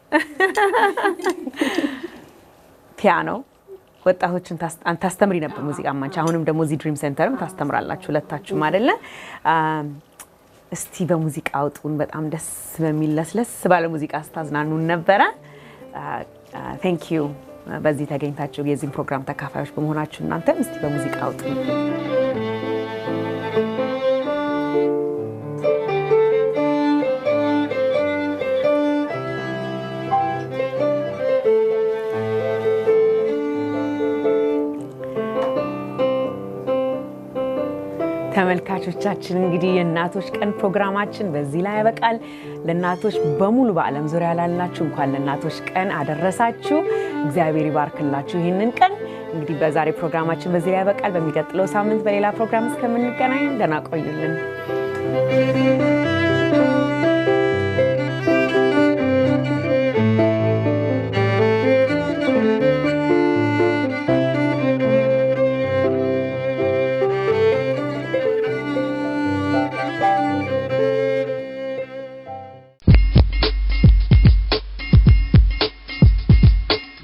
A: ፒያኖ ወጣቶችን ታስተምሪ ነበር ሙዚቃ ማንቺ አሁንም ደግሞ እዚህ ድሪም ሴንተርም ታስተምራላችሁ ሁለታችሁም አይደለ እስቲ በሙዚቃ አውጡን በጣም ደስ በሚል ለስለስ ባለ ሙዚቃ አስታዝናኑን ነበረ thank you በዚህ ተገኝታችሁ የዚህ ፕሮግራም ተካፋዮች በመሆናችሁ እናንተም እስቲ በሙዚቃ አውጡ ተመልካቾቻችን እንግዲህ የእናቶች ቀን ፕሮግራማችን በዚህ ላይ ያበቃል ለእናቶች በሙሉ በአለም ዙሪያ ላላችሁ እንኳን ለእናቶች ቀን አደረሳችሁ እግዚአብሔር ይባርክላችሁ ይሄንን ቀን እንግዲህ በዛሬ ፕሮግራማችን በዚህ ላይ ያበቃል በሚቀጥለው ሳምንት በሌላ ፕሮግራም እስከምንገናኝ ደህና ቆዩልን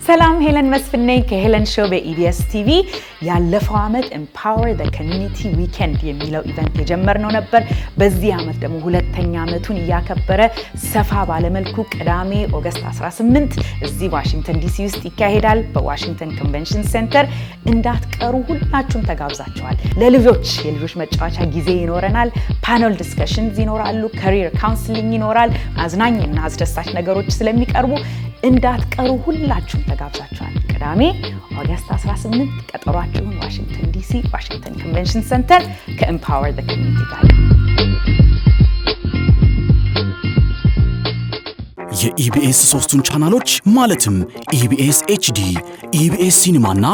A: ሰላም ሄለን መስፍን ነኝ ከሄለን ሾው በebstv ያለፈው አመት empower the community weekend የሚለው ኢቨንት የጀመርነው ነበር በዚህ አመት ደግሞ ሁለተኛ አመቱን ያከበረ ሰፋ ባለ መልኩ ቅዳሜ ኦገስት 18 እዚህ ዋሽንግተን ዲሲ ውስጥ ይካሄዳል በዋሽንግተን ኮንቬንሽን ሴንተር እንዳትቀሩ ሁላችሁም ተጋብዛችኋል ለልጆች የልጆች መጫወቻ ጊዜ ይኖረናል ፓነል ዲስከሽንስ ይኖራሉ career counseling ይኖራል አዝናኝና አስደሳች ነገሮች ስለሚቀርቡ እንዳትቀሩ ሁላችሁም ተጋብዛችኋል ቅዳሜ ኦገስት 18 ቀጠሯችሁን ዋሽንግተን ዲሲ ዋሽንግተን ኮንቬንሽን ሴንተር ከኤምፓወር ዘ ኮሚኒቲ ጋር
H: የኢቢኤስ ሶስቱን ቻናሎች ማለትም ኢቢኤስ ኤችዲ ኢቢኤስ ሲኒማና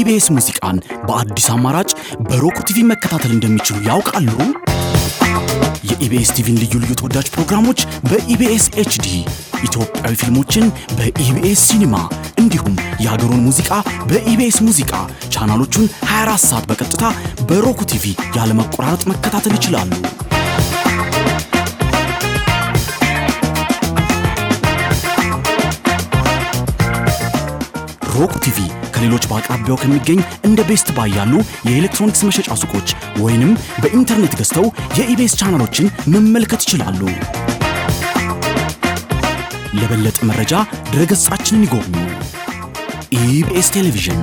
H: ኢቢኤስ ሙዚቃን በአዲስ አማራጭ በሮክ ቲቪ መከታተል እንደሚችሉ ያውቃሉ የኢቢኤስ ቲቪን ልዩ ልዩ ተወዳጅ ፕሮግራሞች በኢቢኤስ ኤችዲ ኢትዮጵያዊ ፊልሞችን በኢቢኤስ ሲኒማ እንዲሁም የሀገሩን ሙዚቃ በኢቢኤስ ሙዚቃ ቻናሎቹን 24 ሰዓት በቀጥታ በሮክ ቲቪ ያለ መቆራረጥ መከታተል ይችላሉ ሮክ ቲቪ ከሌሎች በአቅራቢያው ከሚገኝ እንደ ቤስት ባይ ያሉ የኤሌክትሮኒክስ መሸጫ ሱቆች ወይንም በኢንተርኔት ገዝተው የኢቢኤስ ቻናሎችን መመልከት ይችላሉ ለበለጠ መረጃ ድረገጻችንን ይጎብኙ። ኢቢኤስ ቴሌቪዥን